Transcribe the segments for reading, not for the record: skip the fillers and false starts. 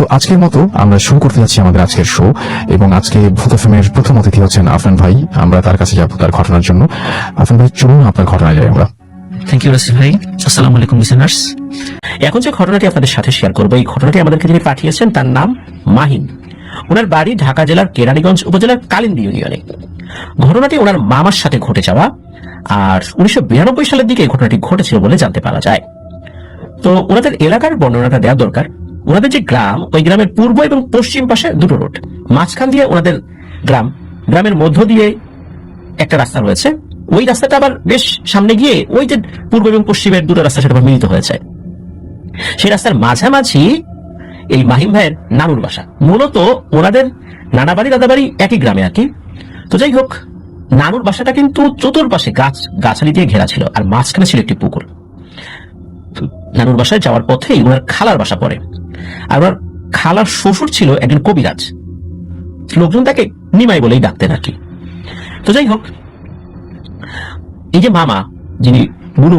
তো আজকের মতো আমরা শুরু করতে যাচ্ছি আমাদের আজকের শো, এবং আজকে ভূত এফএমের প্রথম অতিথি হচ্ছেন আফরান ভাই। আমরা তার কাছে যাবো তার ঘটনার জন্য। আফরান ভাই, চলুন আপনার ঘটনায় যাই আমরা। থ্যাংক ইউ রাসেল ভাই। আসসালামু আলাইকুম লিসেনার্স। এখন যে ঘটনাটি আপনাদের সাথে শেয়ার করবো, এই ঘটনাটি আমাদেরকে যিনি পাঠিয়েছেন তার নাম মাহিন। ওনার বাড়ি ঢাকা জেলার কেরানীগঞ্জ উপজেলার কালিন্দী ইউনিয়নে। ঘটনাটি ওনার মামার সাথে ঘটে যাওয়া, আর 1992 সালের দিকে এই ঘটনাটি ঘটেছিল বলে জানতে পারা যায়। তো ওনাদের এলাকার বর্ণনাটা দেওয়া দরকার। ওনাদের যে গ্রাম, ওই গ্রামের পূর্ব এবং পশ্চিম পাশে দুটো রোড, মাঝখান দিয়ে ওনাদের গ্রামের মধ্য দিয়ে একটা রাস্তা রয়েছে। ওই রাস্তাটা আবার বেশ সামনে গিয়ে ওই যে পূর্ব এবং পশ্চিমের দুটো রাস্তা সেটা মিলিত হয়েছে। সেই রাস্তার মাঝামাঝি এই মাহিম ভাইয়ের নানুর বাসা। মূলত ওনাদের নানা বাড়ি দাদা বাড়ি একই গ্রামে আর কি। তো যাই হোক, নানুর বাসাটা কিন্তু চতুর্পাশে গাছালি দিয়ে ঘেরা ছিল, আর মাঝখানে ছিল একটি পুকুর। নানুর বাসায় যাওয়ার পথেই ওনার খালার বাসা পড়ে, আর ওনার খালার শ্বশুর ছিল একজন কবিরাজ। লোকজন তাকে নিমাই বলেই ডাকতেন আর কি। তো যাই হোক, এই যে মামা, যিনি বুলু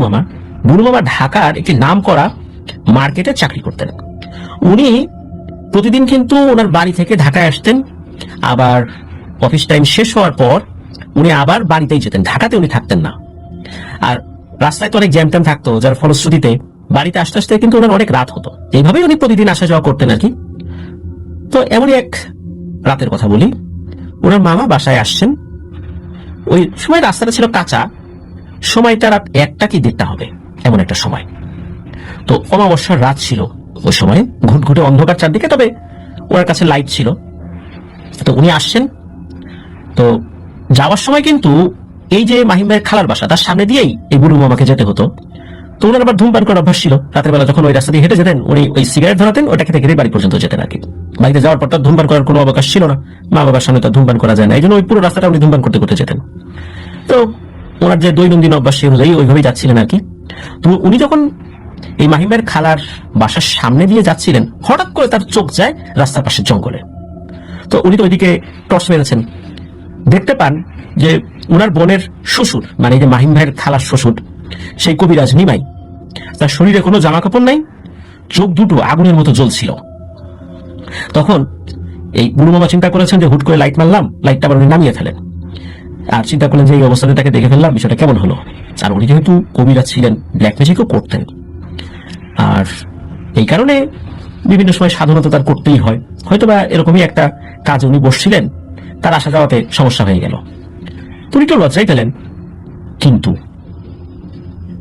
মামা ঢাকার একটি নামকরা মার্কেটে চাকরি করতেন। উনি প্রতিদিন কিন্তু ওনার বাড়ি থেকে ঢাকায় আসতেন, আবার অফিস টাইম শেষ হওয়ার পর উনি আবার বাড়িতেই যেতেন, ঢাকাতে উনি থাকতেন না। আর রাস্তায় তো অনেক জ্যাম ট্যাম থাকতো, যার ফলশ্রুতিতে বাড়িতে আসতে আসতে কিন্তু ওনার অনেক রাত হতো। এইভাবেই উনি প্রতিদিন আসা যাওয়া করতেন আর কি। তো এমনই এক রাতের কথা বলি, ওনার মামা বাসায় আসছেন। ওই সময় রাস্তাটা ছিল কাঁচা, সময়টা রাত 1টা কি 1:30 হবে এমন একটা সময়। তো অমাবস্যার রাত ছিল ওই সময়, ঘুটঘুটে অন্ধকার চারদিকে, তবে ওনার কাছে লাইট ছিল। তো উনি আসছেন। তো যাওয়ার সময় কিন্তু এই যে মাহিম ভাইয়ের খালার বাসা, তার সামনে দিয়েই এই বুলু মামাকে যেতে হতো। তো ওনার আবার ধূমপান করার অভ্যাস ছিল। রাতের বেলা যখন ওই রাস্তা দিয়ে হেঁটে যেতেন, উনি ওই সিগারেট ধরাতেন, ওটা খেতে খেতে বাড়ি পর্যন্ত যেতেন আর কি। বাড়িতে যাওয়ার পর তার ধূমপান করার কোনো অবকাশ ছিল না, মা বাবার সামনে তার ধূমপান করা যায় না, এই জন্য ওই পুরো রাস্তাটা উনি ধূমপান করতে করতে যেতেন। তো ওনার যে দৈনন্দিন অভ্যাস সেই অনুযায়ী ওইভাবেই যাচ্ছিলেন আর কি। তো উনি যখন এই মাহিম ভাইয়ের খালার বাসার সামনে দিয়ে যাচ্ছিলেন, হঠাৎ করে তার চোখ যায় রাস্তার পাশে জঙ্গলে। তো উনি তো ওইদিকে টর্চ মেরেছেন, দেখতে পান যে উনার বোনের শ্বশুর, মানে এই যে মাহিম ভাইয়ের খালার শ্বশুর, সেই কবিরাজ নিমাই, তার শরীরে কোনো জামা কাপড় নাই, চোখ দুটো আগুনের মতো জ্বলছিল। তখন এই বুলু মামা চিন্তা করেছেন যে হুট করে লাইট মারলাম, লাইটটা আবার উনি নামিয়ে ফেলেন। আর চিন্তা করলেন যে এই অবস্থাতে তাকে দেখে ফেললাম, বিষয়টা কেমন হলো। আর উনি যেহেতু কবিরাজ ছিলেন, ব্ল্যাক ম্যাজিকও করতেন, আর এই কারণে বিভিন্ন সময় সাধারণত তার করতেই হয়। হয়তোবা এরকমই একটা কাজে উনি বসছিলেন, তার আসা যাওয়াতে সমস্যা হয়ে গেল। উনি একটু লজ্জাই পেলেন। কিন্তু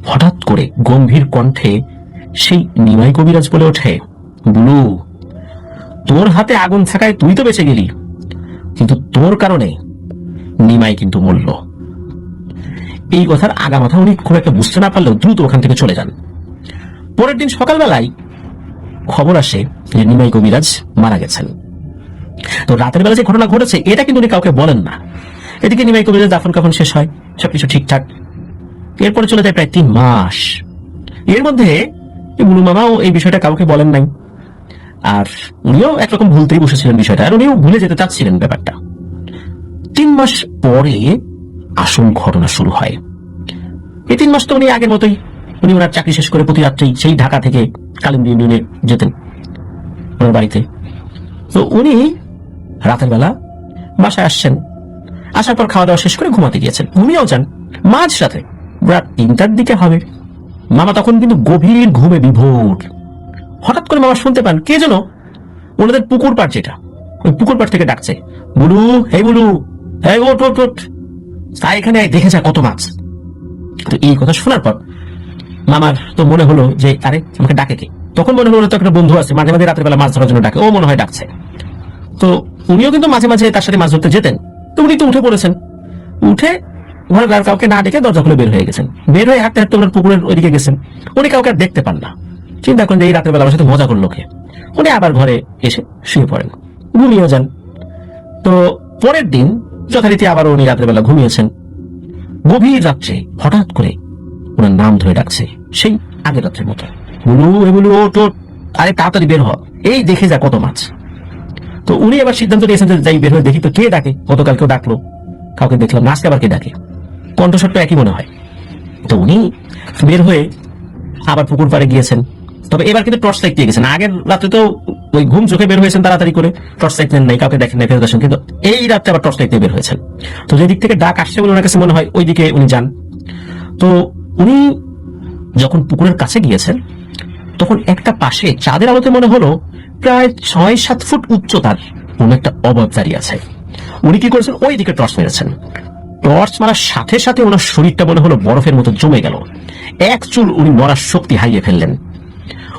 হঠাৎ করে গম্ভীর কণ্ঠে সেই নিমাই কবিরাজ বলে ওঠে, বুলু, তোর হাতে আগুন থাকায় তুই তো বেঁচে গেলি, কিন্তু তোর কারণে নিমাই কিন্তু মরল। এই কথার আগামাথা উনি খুব একটা বুঝতে না পারলেও দ্রুত ওখান থেকে চলে যান। পরের দিন সকালবেলায় খবর আসে যে নিমাই কবিরাজ মারা গেছেন। তো রাতের বেলা যে ঘটনা ঘটেছে এটা কিন্তু উনি কাউকে বলেন না। এদিকে নিমাই কবিরাজ দাফন কাফন শেষ হয়, সবকিছু ঠিকঠাক। এরপরে চলে যায় প্রায় 3 মাস। এর মধ্যে বুলু মামাও এই বিষয়টা কাউকে বলেন নাই, আর উনিও একরকম ভুলতেই বসেছিলেন বিষয়টা, আর উনিও ভুলে যেতে চাচ্ছিলেন ব্যাপারটা। 3 মাস পরে আসল ঘটনা শুরু হয়। এই 3 মাস তো উনি আগের মতোই, উনি ওনার চাকরি শেষ করে প্রতি রাত্রেই সেই ঢাকা থেকে কালিন্দী ইউনিয়নে যেতেন ওনার বাড়িতে। তো উনি রাতের বেলা বাসায় আসছেন, আসার পর খাওয়া দাওয়া শেষ করে ঘুমাতে গিয়েছেন। ঘুমিয়েও যান মাঝরাতে, রাত 3টার দিকে হবে। মামা তখন কিন্তু গভীর ঘুমে বিভোর। হঠাৎ করে মামা শুনতে পান কে যেন ওনাদের পুকুর পাড়, যেটা ওই পুকুর পাড় থেকে ডাকছে, বুলু, এই বুলু, এই ওঠ ওঠ ওঠ, তাই এখানে দেখে যা কত মাছ। তো এই কথা শোনার পর মামার তো মনে হলো যে আরে আমাকে ডাকে কে। তখন মনে হলো তো একটা বন্ধু আছে, মাঝে মাঝে রাতের বেলা মাছ ধরার জন্য ডাকে, ও মনে হয় ডাকছে। তো উনিও কিন্তু মাঝে মাঝে তার সাথে মাছ ধরতে যেতেন। তো উনি তো উঠে পড়েছেন, উঠে ঘরে কাউকে না ডেকে দরজা খুলে বের হয়ে গেছেন। বের হয়ে হাঁটতে হাঁটতে ওনার পুকুরের ওইদিকে গেছেন। উনি কাউকে আর দেখতে পান না। চিন্তা করেন যে এই রাতের বেলা আমার সাথে মজা করলো কে। উনি আবার ঘরে এসে শুয়ে পড়েন, ঘুমিয়ে যান। তো পরের দিন যথারীতি আবার উনি রাতের বেলা ঘুমিয়েছেন। গভীর রাত্রে হঠাৎ করে ওনার নাম ধরে ডাকছে, সেই আগের রাত্রের মতো, বুলু, এ বুলু, ওঠ ওঠ, আরে তাড়াতাড়ি বের হ, এই দেখে যা কত মাছ। তো উনি আবার সিদ্ধান্ত নিয়েছেন যে যাই বের হয়ে দেখি তো কে ডাকে। গতকাল কেউ ডাকলো, কাউকে দেখলাম না, আজকে আবার কে ডাকে, কণ্ঠস্বরটা একই মনে হয়। তো উনি বের হয়ে আবার পুকুর পাড়ে গিয়েছেন। তবে এবার কিন্তু টর্চ লাইট দিয়ে গেছেন। আগের রাতে তো ওই ঘুম চোখে বের হয়েছেন তাড়াতাড়ি করে, টর্চ লাইট নেন নাই, কাউকে দেখেন নাই, ফেরত আসেন। কিন্তু এই রাতে আবার টর্চ লাইট নিয়ে বের হয়েছেন। তো যে দিক থেকে ডাক আসছে বলে ওনার কাছে মনে হয় ওই দিকে উনি যান। তো উনি যখন পুকুরের কাছে গিয়েছেন তখন একটা পাশে চাঁদের আলোতে মনে হলো প্রায় 6-7 ফুট উচ্চতার কোন একটা অবয়ব দাঁড়িয়ে আছে। উনি কি করেছেন, ওই দিকে টর্চ মেরেছেন। টর্চ মারার সাথে সাথে ওনার শরীরটা মনে হলো বরফের মতো জমে গেল। এক চুল উনি মরার শক্তি হারিয়ে ফেললেন।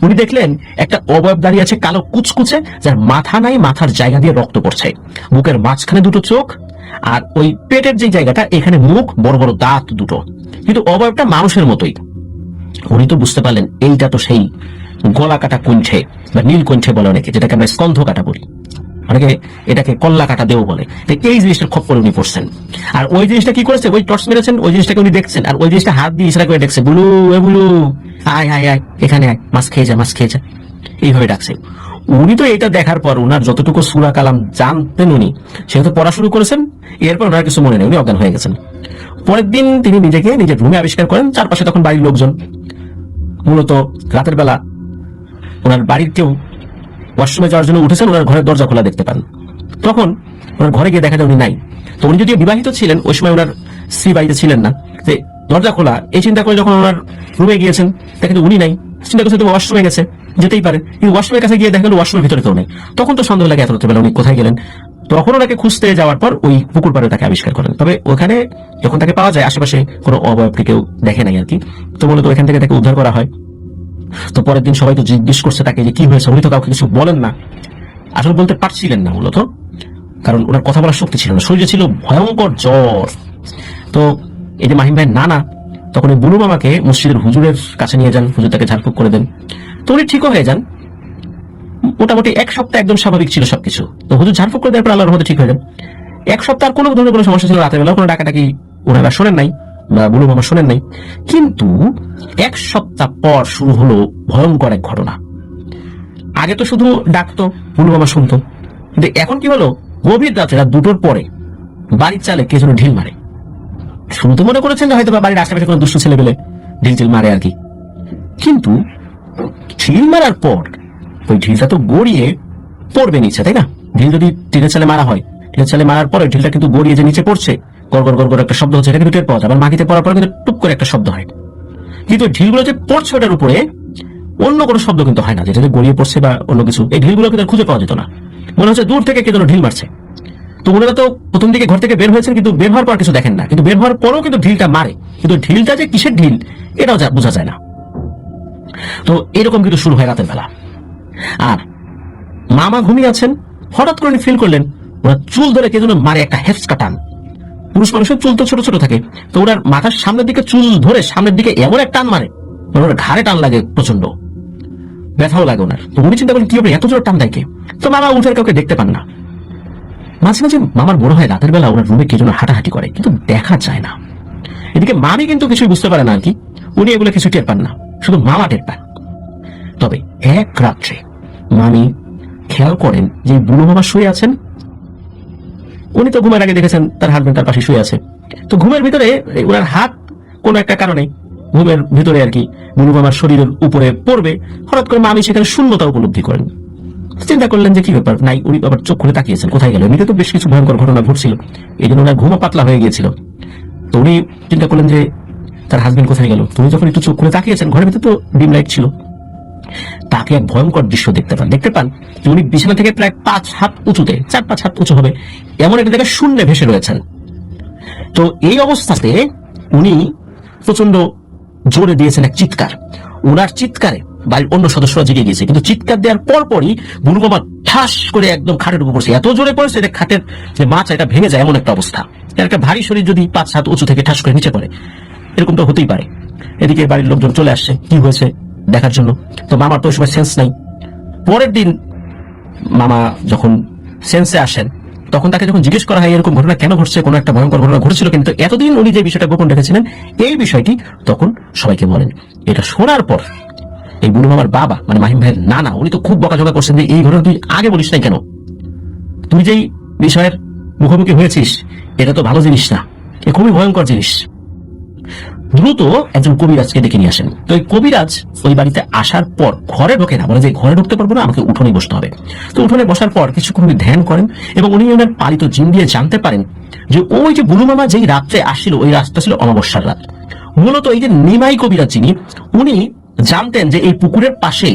উনি দেখলেন একটা অবয়ব দাঁড়িয়ে আছে, কালো কুচকুচে, যার মাথা নাই, মাথার জায়গা দিয়ে রক্ত পড়ছে, বুকের মাঝখানে দুটো চোখ, আর ওই পেটের যে জায়গাটা এখানে মুখ, বড় বড় দাঁত দুটো, কিন্তু অবয়বটা মানুষের মতোই। উনি তো বুঝতে পারলেন এইটা তো সেই গলা কাটা কুণ্ঠে বা নীল কুণ্ঠে বলে অনেকে, যেটাকে আমরা স্কন্ধ কাটা বলি, অনেকে এটাকে কল্লা কাটা দেও বলে। তো এই জিনিসটার খপ্পরে উনি পড়ছেন। আর ওই জিনিসটা কি করেছে, ওই টর্চ মেরেছেন, ওই জিনিসটাকে উনি দেখছেন, আর ওই জিনিসটা হাত দিয়ে ইশারা করে দেখছে, বুলু এ বুলু, আয় আয় আয়, এখানে আয়, মাছ খেয়ে যা, মাছ খেয়ে যা, এইভাবে ডাকছে। উনি তো এটা দেখার পর ওনার যতটুকু সূরা কালাম জানতেন উনি, সেহেতু পড়া শুরু করেছেন। এরপর ওনার কিছু মনে নেই, উনি অজ্ঞান হয়ে গেছেন। পরের দিন তিনি নিজেকে নিজের রুমে আবিষ্কার করেন। চারপাশে তখন বাড়ির লোকজন, মূলত রাতের বেলা ওনার বাড়ির কেউ ওয়াশরুমে যাওয়ার জন্য উঠেছেন, ওনার ঘরের দরজা খোলা দেখতে পান। তখন ওনার ঘরে গিয়ে দেখা যায় উনি নাই। তো উনি যদিও বিবাহিত ছিলেন, ওই সময় ওনার স্ত্রী বাড়িতে ছিলেন না, যে দরজা খোলা এই চিন্তা করে যখন ওনার রুমে গিয়েছেন দেখেন কিন্তু উনি নাই। চিন্তা করছে তো ওয়াশরুমে গেছে, যেতেই পারে, কিন্তু ওয়াশরুমের কাছে গিয়ে দেখা গেল ওয়াশরুমের ভিতরে কেউ নেই। তখন তো সন্দেহ লাগে এত রাত্রেবেলা উনি কোথায় গেলেন। তখন ওনাকে খুঁজতে যাওয়ার পর ওই পুকুর পাড়ে তাকে আবিষ্কার করেন। তবে ওখানে যখন তাকে পাওয়া যায় আশেপাশে কোনো অবয়বকে কেউ দেখে নাই আর কি। তো মূলত ওখান থেকে তাকে উদ্ধার করা হয়। তো পরের দিন সবাই তো জিজ্ঞেস করছে তাকে যে কি হয়েছে, উনি তো কাউকে কিছু বলেন না, আসলে বলতে পারছিলেন না মূলত, কারণ ওনার কথা বলার শক্তি ছিল না, শরীরে ছিল ভয়ঙ্কর জ্বর। তো এই যে মাহিম ভাইয়ের নানা তখন এই বুলু মামাকে মসজিদের হুজুরের কাছে নিয়ে যান, হুজুর তাকে ঝাড়ফুঁক করে দেন। তো উনি ঠিকও হয়ে যান, মোটামুটি 1 সপ্তাহ একদম স্বাভাবিক ছিল সবকিছু। তো হুজুর ঝাড়ফুঁক করে দেওয়ার পর আল্লাহর রহমতে ঠিক হয়ে যান। 1 সপ্তাহ কোনো ধরনের কোনো সমস্যা ছিল, রাতের বেলা কোনো ডাকাডাকি ওনারা শোনেন নাই বা বুলু মামা শোনেন নাই। কিন্তু 1 সপ্তাহ পর শুরু হলো ভয়ঙ্কর এক ঘটনা। আগে তো শুধু ডাকতো, বুলু মামা শুনতো, কিন্তু এখন কি হলো, গভীর রাতে রাত 2টোর পরে বাড়ির চালে কে যেন ঢিল মারে। শুনতে মনে করেছেন যে হয়তো বা বাড়ির আশেপাশে কোনো দুষ্ট ছেলে পেলে ঢিল টিল মারে আর কি। কিন্তু ঢিল মারার পর ওই ঢিলটা তো গড়িয়ে পড়বে নিচে, তাই না? ঢিল যদি টিনের চালে মারা হয়, টিনের চালে মারার পরে ঢিলটা কিন্তু গড়িয়ে যে নিচে পড়ছে, গড় গড় গড় গড় একটা শব্দ হচ্ছে, এটা কিন্তু টের পাওয়া যায়। আবার মাটিতে পড়ার পর কিন্তু টুপ করে একটা শব্দ হয়। কিন্তু ঢিলগুলো যে পড়ছে ওটার উপরে অন্য কোনো শব্দ কিন্তু হয় না, যেটা যে গড়িয়ে পড়ছে বা অন্য কিছু। এই ঢিলগুলো কিন্তু খুঁজে পাওয়া যেত না, মনে হচ্ছে দূর থেকে কে যেন ঢিল মারছে। তো ওনারা তো প্রথম দিকে ঘর থেকে বের হয়েছেন, কিন্তু বের হওয়ার পর কিছু দেখেন না, কিন্তু বের হওয়ার পরও কিন্তু ঢিলটা মারে, কিন্তু ঢিলটা যে কিসের ঢিল এটাও বোঝা যায় না। তো এরকম কিন্তু শুরু হয় রাতের বেলা। আর মামা ঘুমিয়ে আছেন, হঠাৎ করে ফিল করলেন ওরা চুল ধরে কে যেন মারে, একটা হেফসকা টান। পুরুষ মানুষের চুল তো ছোট ছোট থাকে, তো ওনার মাথার সামনের দিকে চুল ধরে সামনের দিকে এমন এক টান মারে, ওনার ঘাড়ে টান লাগে, প্রচন্ড ব্যথাও লাগে ওনার। তো উনি চিন্তা করেন কি হবে, এত জোর টান দেয় কে? তো মামা উঠে কাউকে দেখতে পান না। মাঝে মাঝে মামার মনে হয় রাতের বেলা ওনার রুমে কে যেন হাঁটাহাঁটি করে, কিন্তু দেখা যায় না। এদিকে মামি কিন্তু কিছুই বুঝতে পারে না আর কি, উনি এগুলো কিছু টের পান না, শুধু মামা টের পান। তবে এক রাত্রে মামি খেয়াল করেন যে বুড়ো মামা শুয়ে আছেন। উনি তো ঘুমের আগে দেখেছেন তার হাজবেন্ড তার পাশে শুয়ে আছে। তো ঘুমের ভিতরে ওনার হাত কোনো একটা কারণে ঘুমের ভিতরে আর কি বুড়ো মামার শরীরের উপরে পড়বে। হঠাৎ করে মামি সেখানে শূন্যতা উপলব্ধি করেন। চিন্তা করলেন যে কি ব্যাপার, নাই। উনি আবার চোখ খুলে তাকিয়েছেন, কোথায় গেল? এমনিতে তো বেশ কিছু ভয়ঙ্কর ঘটনা ঘটছিল, এই জন্য ওনার ঘুমও পাতলা হয়ে গিয়েছিল। তো উনি চিন্তা করলেন যে তার হাজবেন্ড কোথায় গেল। তুমি যখন একটু চোখ খুলে তাকিয়েছেন, ঘরের ভিতরে তো ডিম লাইট ছিল, তাকে এক ভয়ঙ্কর দৃশ্য দেখতে পান যে উনি বিছানা থেকে প্রায় 5 হাত উঁচুতে, 4-5 হাত উঁচু হবে এমন একটা জায়গায় শূন্যে ভেসে রয়েছেন। তো এই অবস্থাতে উনি প্রচন্ড জোরে দিয়েছেন এক চিৎকার। ওনার চিৎকারে বাড়ির অন্য সদস্যরা জেগে গিয়েছে, কিন্তু চিৎকার দেওয়ার পরপরই বুড়ো মামা ঠাস করে একদম খাটের উপর পড়ছে। এত জোরে পড়েছে যে খাটের যে মাচা এটা ভেঙে যায়, এমন একটা অবস্থা। একটা ভারী শরীর যদি 5 হাত উঁচু থেকে ঠাস করে নিচে পড়ে, এরকম তো হতেই পারে। এদিকে বাড়ির লোকজন চলে আসছে কি হয়েছে দেখার জন্য। তো মামার তো ওই সময় সেন্স নাই। পরের দিন মামা যখন সেন্সে আসেন, তখন তাকে যখন জিজ্ঞেস করা হয় এরকম ঘটনা কেন ঘটছে, কোনো একটা ভয়ঙ্কর ঘটনা ঘটেছিল, কিন্তু এতদিন উনি যে বিষয়টা গোপন রেখেছিলেন এই বিষয়টি তখন সবাইকে বলেন। এটা শোনার পর এই বুড়ো মামার বাবা মানে মাহিম ভাইয়ের নানা, উনি তো খুব বকাঝকা করছেন যে এই ঘটনা তুই আগে বলিস নাই কেন, তুই যেই বিষয়ের মুখোমুখি হয়েছিস এটা তো ভালো জিনিস না, এ খুবই ভয়ঙ্কর জিনিস। দ্রুত একজন কবিরাজকে ডেকে নিয়ে আসেন। তো এই কবিরাজ ওই বাড়িতে আসার পর ঘরে ঢোকে না, বলে যে ঘরে ঢুকতে পারবো না, আমাকে উঠোনে বসতে হবে। তো উঠোনে বসার পর কিছুক্ষণ উনি ধ্যান করেন এবং উনি ওনার পালিত জিন দিয়ে জানতে পারেন যে ওই যে বুলু মামা যেই রাত্রে আসছিল ওই রাতটা ছিল অমাবস্যার রাত। মূলত এই যে নিমাই কবিরাজ যিনি, উনি জানতেন যে এই পুকুরের পাশে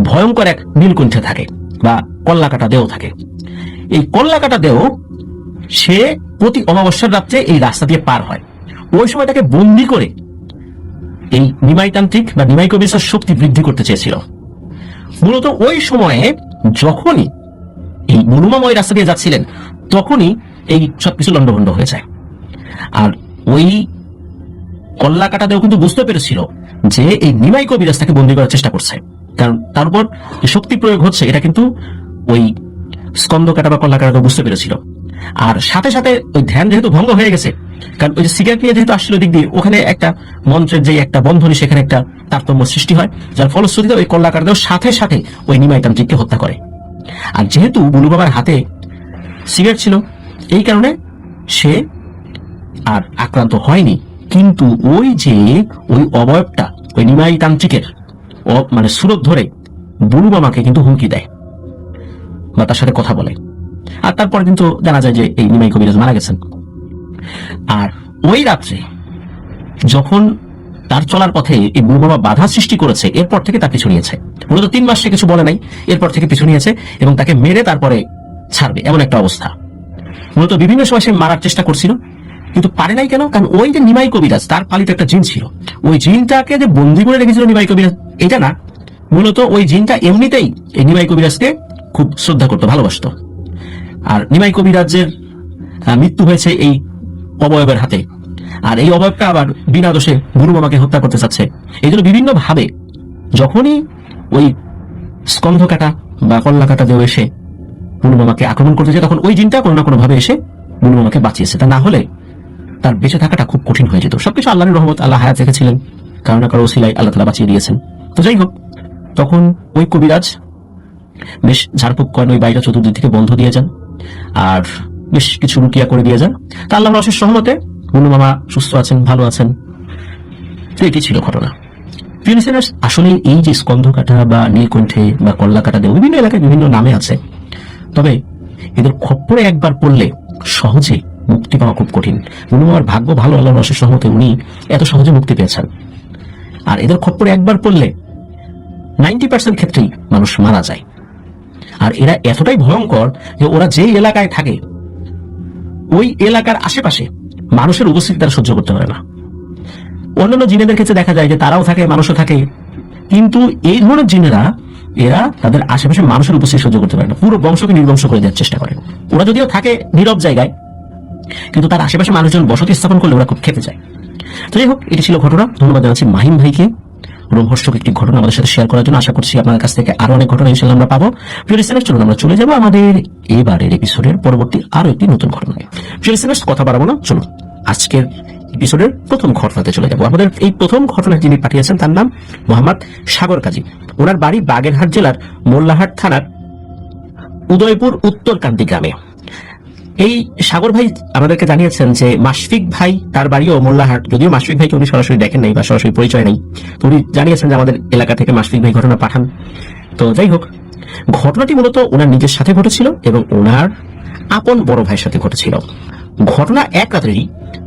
ভয়ঙ্কর এক নীলকণ্ঠে থাকে বা কল্লাকাটা দেহ থাকে। এই কল্লাকাটা দেহ সে প্রতি অমাবস্যার রাত্রে এই রাস্তা দিয়ে পার হয়। ওই সময় তাকে বন্দি করে এই নিমাইতান্ত্রিক বা নিমাই কবিরাজের শক্তি বৃদ্ধি করতে চেয়েছিল। মূলত ওই সময়ে যখনই এই বুলুমাময় রাস্তা দিয়ে যাচ্ছিলেন তখনই এই সবকিছু লন্ডভন্ড হয়ে যায়। আর ওই কল্লাকাটা দেও কিন্তু বুঝতে পেরেছিল যে এই নিমাই কবিরাজ তাকে বন্দি করার চেষ্টা করছে, কারণ তার উপর যে শক্তি প্রয়োগ হচ্ছে এটা কিন্তু ওই স্কন্দ কাটা বা কল্লাকাটা বুঝতে পেরেছিল। আর সাথে সাথে ওই ধ্যান যেহেতু ভঙ্গ হয়ে গেছে, কারণ ওই যে সিগারেট নিয়ে যেহেতু আসছিল দিক দিয়ে, ওখানে একটা মন্ত্রের যে একটা বন্ধনী সেখানে একটা তারতম্য সৃষ্টি হয়, যার ফলশ্রুতিতে ওই কল্লাকাটা দেও সাথে সাথে ওই নিমাইতান্ত্রিককে হত্যা করে। আর যেহেতু বুলু বাবার হাতে সিগারেট ছিল এই কারণে সে আর আক্রান্ত হয়নি, কিন্তু ওই যে ওই অবয়বটা ওই নিমাই তান্ত্রিকের মানে সুরত ধরে বুলু মামাকে কিন্তু হুমকি দেয় বা তার সাথে কথা বলে। আর তারপর কিন্তু জানা যায় যে এই নিমাই কবিরাজ মারা গেছেন। আর ওই রাত্রে যখন তার চলার পথে এই বুলু মামা বাধা সৃষ্টি করেছে, এরপর থেকে তার পিছু নিয়েছে। মূলত 3 মাস সে কিছু বলে নাই, এরপর থেকে পিছু নিয়েছে এবং তাকে মেরে তারপরে ছাড়বে এমন একটা অবস্থা। মূলত বিভিন্ন সময় সে মারার চেষ্টা করছিল কিন্তু পারে নাই। কেন? কারণ ওই যে নিমাই কবিরাজ তার পালিত একটা জিন ছিল, ওই জিনটাকে যে বন্দি করে রেখেছিল নিমাই কবিরাজ এটা না, মূলত ওই জিনটা এমনিতেই এই নিমাই কবিরাজকে খুব শ্রদ্ধা করতো, ভালোবাসতো। আর নিমাই কবিরাজের মৃত্যু হয়েছে এই অবয়বের হাতে, আর এই অবয়বটা আবার বিনা দোষে বুলু মামাকে হত্যা করতে চাচ্ছে। এই জন্য বিভিন্ন ভাবে যখনই ওই স্কন্ধ কাটা বা কল্লা কাটা দেও এসে বুলু মামাকে আক্রমণ করতে যায়, তখন ওই জিনটা কোনো না কোনো ভাবে এসে বুলু মামাকে বাঁচিয়েছে। তা না হলে তার বেঁচে থাকাটা খুব কঠিন হয়ে যেত। সবকিছু আল্লাহর রহমত, আল্লাহ হায়াত রেখেছিলেন, কারো না কারো ওসিলায় আল্লাহ তাআলা বাঁচিয়ে দিয়েছেন। তো যাই হোক, তখন ওই কবিরাজ বেশ ঝাড়ফুঁক করেন, ওই বাড়িটা চতুর্দিক থেকে বন্ধ দিয়ে যান আর বেশ কিছু রুকিয়া করে দিয়ে যান। তা আল্লাহর অশেষ রহমতে বুলু মামা সুস্থ আছেন, ভালো আছেন। তো এটি ছিল ঘটনা। প্রিয় লিসেনার্স, আসলে এই যে স্কন্ধ কাটা বা নীলকণ্ঠে বা কল্লা কাটা দেও বিভিন্ন এলাকায় বিভিন্ন নামে আছে, তবে এদের খপ্পরে একবার পড়লে সহজে মুক্তি পাওয়া খুব কঠিন। বুলু মামার ভাগ্য ভালো, আল্লাহর অশেষ রহমতে উনি এত সহজে মুক্তি পেয়েছেন। আর এদের খপ্পরে একবার পড়লে 90% ক্ষেত্রেই মানুষ মারা যায়। আর এরা এতটাই ভয়ঙ্কর যে ওরা যেই এলাকায় থাকে ওই এলাকার আশেপাশে মানুষের উপস্থিতি তারা সহ্য করতে পারে না। অন্যান্য জিনেদের ক্ষেত্রে দেখা যায় যে তারাও থাকে, মানুষও থাকে, কিন্তু এই ধরনের জিনেরা এরা তাদের আশেপাশে মানুষের উপস্থিতি সহ্য করতে পারে না, পুরো বংশকে নির্বংশ করে দেওয়ার চেষ্টা করে। ওরা যদিও থাকে নীরব জায়গায়, কিন্তু তার আশেপাশে মানুষজন বসতি স্থাপন করলে ওরা খুব খেপে যায়। তো যাই হোক, এটি ছিল ঘটনা। ধন্যবাদ জানাচ্ছি মাহিম ভাইকে রোমহর্ষক একটি ঘটনা আমাদের সাথে শেয়ার করার জন্য। আশা করছি আপনার কাছ থেকে আরো অনেক ঘটনা ইনশাআল্লাহ আমরা পাবো। প্রিয় লিসেনার্স, চলুন আমরা চলে যাবো আমাদের এবারের এপিসোডের পরবর্তী আরো একটি নতুন ঘটনায়। প্রিয় লিসেনার্স, কথা বাড়াবো না, চলুন আজকের এপিসোডের প্রথম ঘটনাতে চলে যাবো। আমাদের এই প্রথম ঘটনা যিনি পাঠিয়েছেন তার নাম মোহাম্মদ সাগর কাজী। ওনার বাড়ি বাগেরহাট জেলার মোল্লাহাট থানার উদয়পুর উত্তরকান্তি গ্রামে। এই সাগর ভাই আমাদেরকে জানিয়েছেন যে মাশফিক ভাই তার বাড়িও মোল্লাহাট, যদিও মাশফিক ভাইকে উনি সরাসরি দেখেন নাই বা সরাসরি পরিচয় নেই, তো উনি জানিয়েছেন যে আমাদের এলাকা থেকে মাশফিক ভাই ঘটনা পাঠান। তো যাই হোক, ঘটনাটি মূলত ওনার নিজের সাথে ঘটেছিল এবং ওনার আপন বড় ভাইয়ের সাথে ঘটেছিল। ঘটনা এক রাত্রেরই,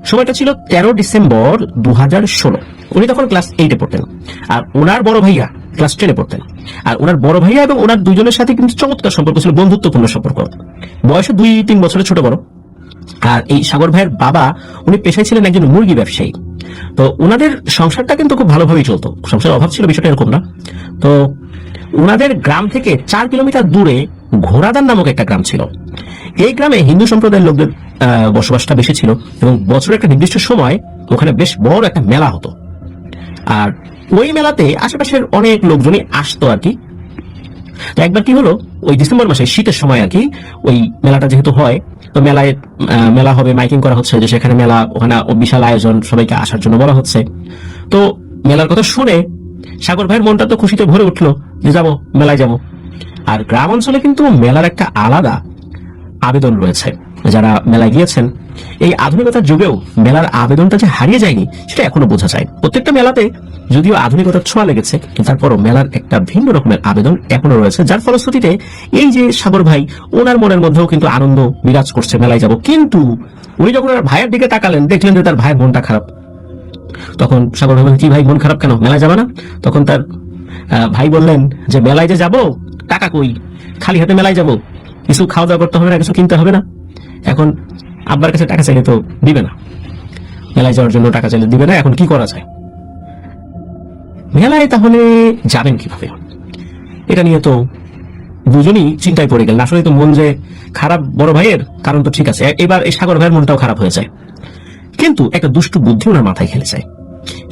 সময়টা ছিল 13 ডিসেম্বর 2016। উনি তখন ক্লাস 8-এ পড়তেন আর ওনার বড় ভাইয়া ক্লাস 10-এ পড়তেন। আর ওনার বড় ভাইয়া এবং ওনার দুজনের সাথে কিন্তু চমৎকার সম্পর্ক ছিল, বন্ধুত্বপূর্ণ সম্পর্ক। বয়সে 2-3 বছরের ছোট বড়। আর এই সাগর ভাইয়ের বাবা উনি পেশায় ছিলেন একজন মুরগি ব্যবসায়ী। তো ওনাদের সংসারটা কিন্তু খুব ভালোভাবেই চলতো, সংসারের অভাব ছিল বিষয়টা এরকম না। তো ওনাদের গ্রাম থেকে 4 কিলোমিটার দূরে ঘোড়াদান নামক একটা গ্রাম ছিল। এই গ্রামে হিন্দু সম্প্রদায়ের লোকদের বসবাসটা বেশি ছিল এবং বছরের একটা নির্দিষ্ট সময় ওখানে বেশ বড় একটা মেলা হতো। আর ওই মেলাতে আশেপাশের অনেক লোকজনই আসতো আর কি। তো একবার কি হলো, ওই ডিসেম্বর মাসে শীতের সময় আর কি, ওই মেলাটা যেহেতু হয়, তো মেলা হবে, মাইকিং করা হচ্ছে যে সেখানে মেলা, ওখানে বিশাল আয়োজন, সবাইকে আসার জন্য বলা হচ্ছে। তো মেলার কথা শুনে সাগর ভাইয়ের মনটা তো খুশিতে ভরে উঠলো যে যাবো, মেলায় যাব। আর গ্রাম অঞ্চলে কিন্তু মেলার একটা আলাদা আবেদন রয়েছে। যারা মেলায় গিয়েছেন এই আধুনিকতার যুগেও মেলার আবেদনটা যে হারিয়ে যায়নি সেটা এখনো বোঝা যায়। প্রত্যেকটা মেলাতে যদিও আধুনিকতার ছোঁয়া লেগেছে, তারপরও মেলার একটা ভিন্ন রকমের আবেদন এখনো রয়েছে, যার ফলশ্রুতিতে এই যে সাগর ভাই, ওনার মনের মধ্যেও কিন্তু আনন্দ বিরাজ করছে মেলায় যাব। কিন্তু উনি যখন ওনার ভাইয়ের দিকে তাকালেন, দেখলেন যে তার ভাইয়ের মনটা খারাপ। তখন সাগর ভাই বললেন, কি ভাই মন খারাপ কেন, মেলায় যাবে না? তখন তার ভাই বললেন যে মেলায় যে যাব, টাকা কই, খালি হাতে মেলায় যাব, কিছু খাওয়া দাওয়া করতে হবে না, কিছু কিনতে হবে না। এখন আব্বার কাছে টাকা চাইলে তো দিবে না, মেলায় যাওয়ার জন্য টাকা চাইলে দিবে না, এখন কি করা যায়? মেলায় তাহলে যাবেন কিভাবে? এটা নিয়ে তো দুজনই চিন্তায় পড়ে গেলেন। আসলে তো মন যে খারাপ বড় ভাইয়ের, কারণ তো ঠিক আছে, এবার এই সাগর ভাইয়ের মনটাও খারাপ হয়ে যায়। কিন্তু একটা দুষ্টু বুদ্ধি ওনার মাথায় খেলে যায়।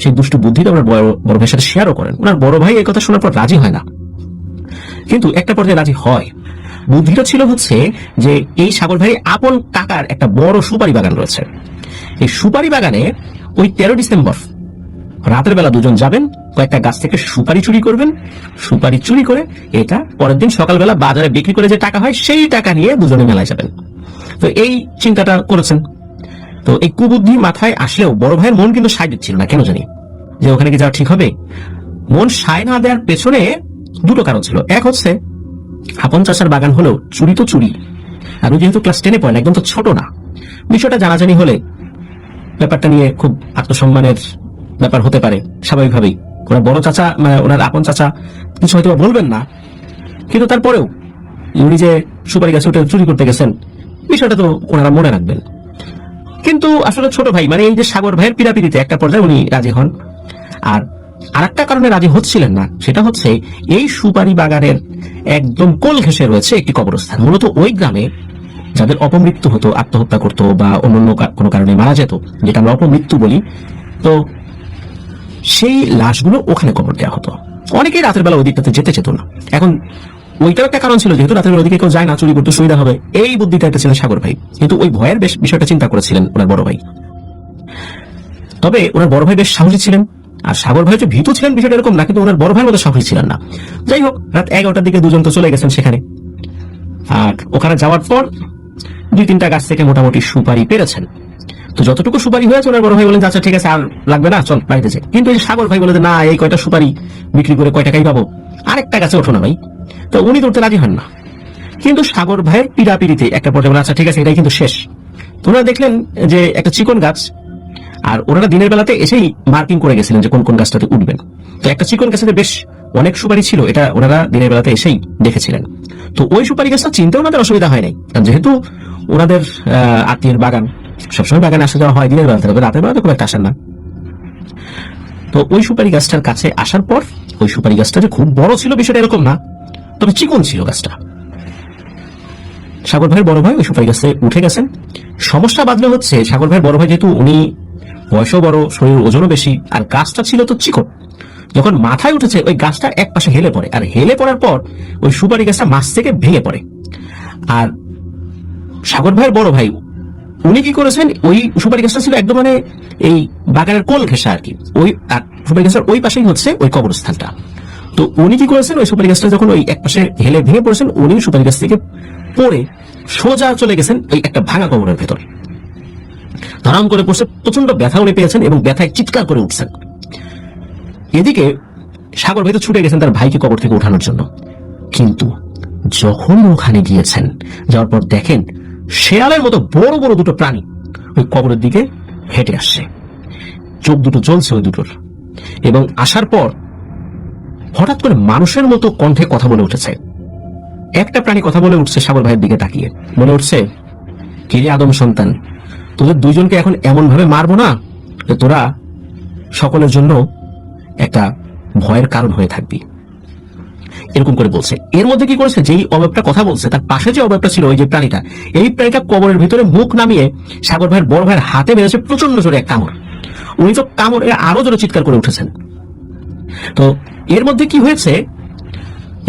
সেই দুষ্টু বুদ্ধিটা ওনার বড় ভাইয়ের সাথে শেয়ারও করেন। ওনার বড় ভাই এই কথা শোনার পর রাজি হয় না, কিন্তু একটা পর্যায়ে রাজি হয়। বুদ্ধিটা ছিল হচ্ছে যে এই সাগর ভাই আপন কাকার একটা বড় সুপারি বাগান রয়েছে। এই সুপারি বাগানে ওই 13 ডিসেম্বর রাতের বেলা দুজন যাবেন, কয়েকটা গাছ থেকে সুপারি চুরি করবেন। সুপারি চুরি করে এটা পরের দিন সকালবেলা বাজারে বিক্রি করে যে টাকা হয়, সেই টাকা নিয়ে দুজনে মেলায় যাবেন। তো এই চিন্তাটা করেছেন। তো এই কুবুদ্ধি মাথায় আসলেও বড় ভাইয়ের মন কিন্তু সায় দিচ্ছিল না, কেন জানি, যে ওখানে কি যাওয়া ঠিক হবে। মন সায় না দেওয়ার পেছনে দুটো কারণ ছিল। এক হচ্ছে আপন চাষার বাগান হলেও চুরি তো চুরি, আর ও যেহেতু ক্লাস 10-এ পড়েন, একদম তো ছোট না, বিষয়টা জানাজানি হলে ব্যাপারটা নিয়ে খুব আত্মসম্মানের ব্যাপার হতে পারে। স্বাভাবিকভাবেই ওনার বড় চাচা, ওনার আপন চাচা কিছু হয়তো বলবেন না, কিন্তু তারপরেও উনি যে সুপারি গাছে উঠে চুরি করতে গেছেন, বিষয়টা তো ওনারা মনে রাখবেন। কিন্তু আসলে ছোট ভাই, মানে এই যে সাগর ভাইয়ের পিড়াপিড়িতে একটা পর্যায়ে উনি রাজি হন। আর আরেকটা কারণে রাজি হচ্ছিলেন না, সেটা হচ্ছে এই সুপারি বাগানের একদম কোল ঘেঁষে রয়েছে একটি কবরস্থান। মূলত ওই গ্রামে যাদের অপমৃত্যু হতো, আত্মহত্যা করতো বা অন্যান্য কোনো কারণে মারা যেত, যেটা আমরা অপমৃত্যু বলি, তো সেই লাশগুলো ওখানে কবর দেওয়া হতো। অনেকেই রাতের বেলা ওই দিকটাতে যেতে চেত না। এখন ওইটাও একটা কারণ ছিল, যেহেতু রাতের বেলা ওদিকে কেউ যায় না, চুরি করতে সুবিধা হবে, এই বুদ্ধিটা একটা ছিল সাগর ভাই। কিন্তু ওই ভয়ের বেশ বিষয়টা চিন্তা করেছিলেন ওনার বড় ভাই। তবে ওনার বড় ভাই বেশ সাহসী ছিলেন, আর সাগর ভাই যে ভীতু ছিলেন বিষয়টা এরকম না, কিন্তু ওনার বড় ভাইয়ের মতো সাহসী ছিলেন না। যাই হোক, রাত 11টার দিকে দুজন তো চলে গেছেন সেখানে। আর ওখানে যাওয়ার পর 2-3টা গাছ থেকে মোটামুটি সুপারি পেরেছেন। তো যতটুকু সুপারি হয়েছে, ওনার বড় ভাই বলেন, আচ্ছা ঠিক আছে, আর লাগবে না, চল বাড়িতে যাই। কিন্তু এই সাগর ভাই বলে, না, এই কয়টা সুপারি বিক্রি করে কয় টাকাই পাবো, আরেকটা গাছে ওঠো না ভাই। তো উনি ধরতে রাজি হন না। কিন্তু সাগর ভাইয়ের পিড়াপিড়িতে একটা পর্যায়ে বলে, আচ্ছা ঠিক আছে, এটাই কিন্তু শেষ। তো ওনারা দেখলেন যে একটা চিকন গাছ, আর ওনারা দিনের বেলাতে এসেই মার্কিং করে গেছিলেন যে কোন কোন গাছটাতে উঠবেন। তো একটা চিকন গাছটাতে বেশ অনেক সুপারি ছিল, এটা ওনারা দিনের বেলাতে এসেই দেখেছিলেন। তো ওই সুপারি গাছটা চিনতে ওনাদের অসুবিধা হয় নাই, কারণ যেহেতু ওনাদের আত্মীয়ের বাগান, সবসময় বাগানে আসা যাওয়া হয় দিনের বেলাতে, তবে রাতের বেলাতে খুব একটা আসেন না। তো ওই সুপারি গাছটার কাছে আসার পর, ওই সুপারি গাছটা যে খুব বড় ছিল বিষয়টা এরকম না, তবে চিকন ছিল গাছটা। সাগর ভাইয়ের বড় ভাই ওই সুপারি গাছে উঠে গেছেন। সমস্যা বাঁধলে হচ্ছে, সাগর ভাইয়ের বড় ভাই যেহেতু উনি বয়সও বড়, শরীর ওজনও বেশি, আর গাছটা ছিল তো চিকন, যখন মাথায় উঠেছে ওই গাছটা এক পাশে হেলে পড়ে, আর হেলে পড়ার পর ওই সুপারি গাছটা মাছ থেকে ভেঙে পড়ে। আর সাগর ভাইয়ের বড় ভাই উনি কি করেছেন, ওই সুপারি গাছটা ছিল একদম মানে এই বাগানের কোল ঘেঁষা আর কি, ওই সুপারি গাছের ওই পাশেই হচ্ছে ওই কবরস্থানটা। তো উনি কি করেছেন, ওই সুপারি গাছটা যখন ওই এক পাশে হেলে ভেঙে পড়েছেন, উনি সুপারি গাছ থেকে পড়ে সোজা চলে গেছেন ওই একটা ভাঙা কবরের ভেতরে। ধরাম করে পড়ছে, প্রচন্ড ব্যথা উনি পেয়েছেন এবং ব্যথায় চিৎকার করে উঠছেন। এদিকে সাগর ভাই তো ছুটে গেছেন তার ভাইকে কবর থেকে ওঠানোর জন্য। কিন্তু যখন ওখানে গিয়েছেন, যাওয়ার পর দেখেন শেয়ালের মতো বড় বড় দুটো প্রাণী ওই কবরের দিকে হেঁটে আসছে, চোখ দুটো জ্বলছে ওই দুটোর, এবং আসার পর হঠাৎ করে মানুষের মতো কণ্ঠে কথা বলে উঠেছে। একটা প্রাণী কথা বলে উঠছে সাগর ভাইয়ের দিকে তাকিয়ে, বলে উঠছে, কিরে আদম সন্তান, তোদের দুইজনকে এখন এমন ভাবে মারবো না যে তোরা সকলের জন্য একটা ভয়ের কারণ হয়ে থাকবি। এরকম করে বলছে। এর মধ্যে কি করেছে, যেই অবয়বটা কথা বলছে তার পাশে যে অবয়বটা ছিল, ওই যে প্রাণীটা, এই প্রাণীটা কবরের ভিতরে মুখ নামিয়ে সাগর ভাইয়ের বড় ভাইয়ের হাতে মেরেছে প্রচন্ড জোরে এক কামড়। উনি তো কামড়ে আরো জোরে চিৎকার করে উঠেছেন। তো এর মধ্যে কি হয়েছে,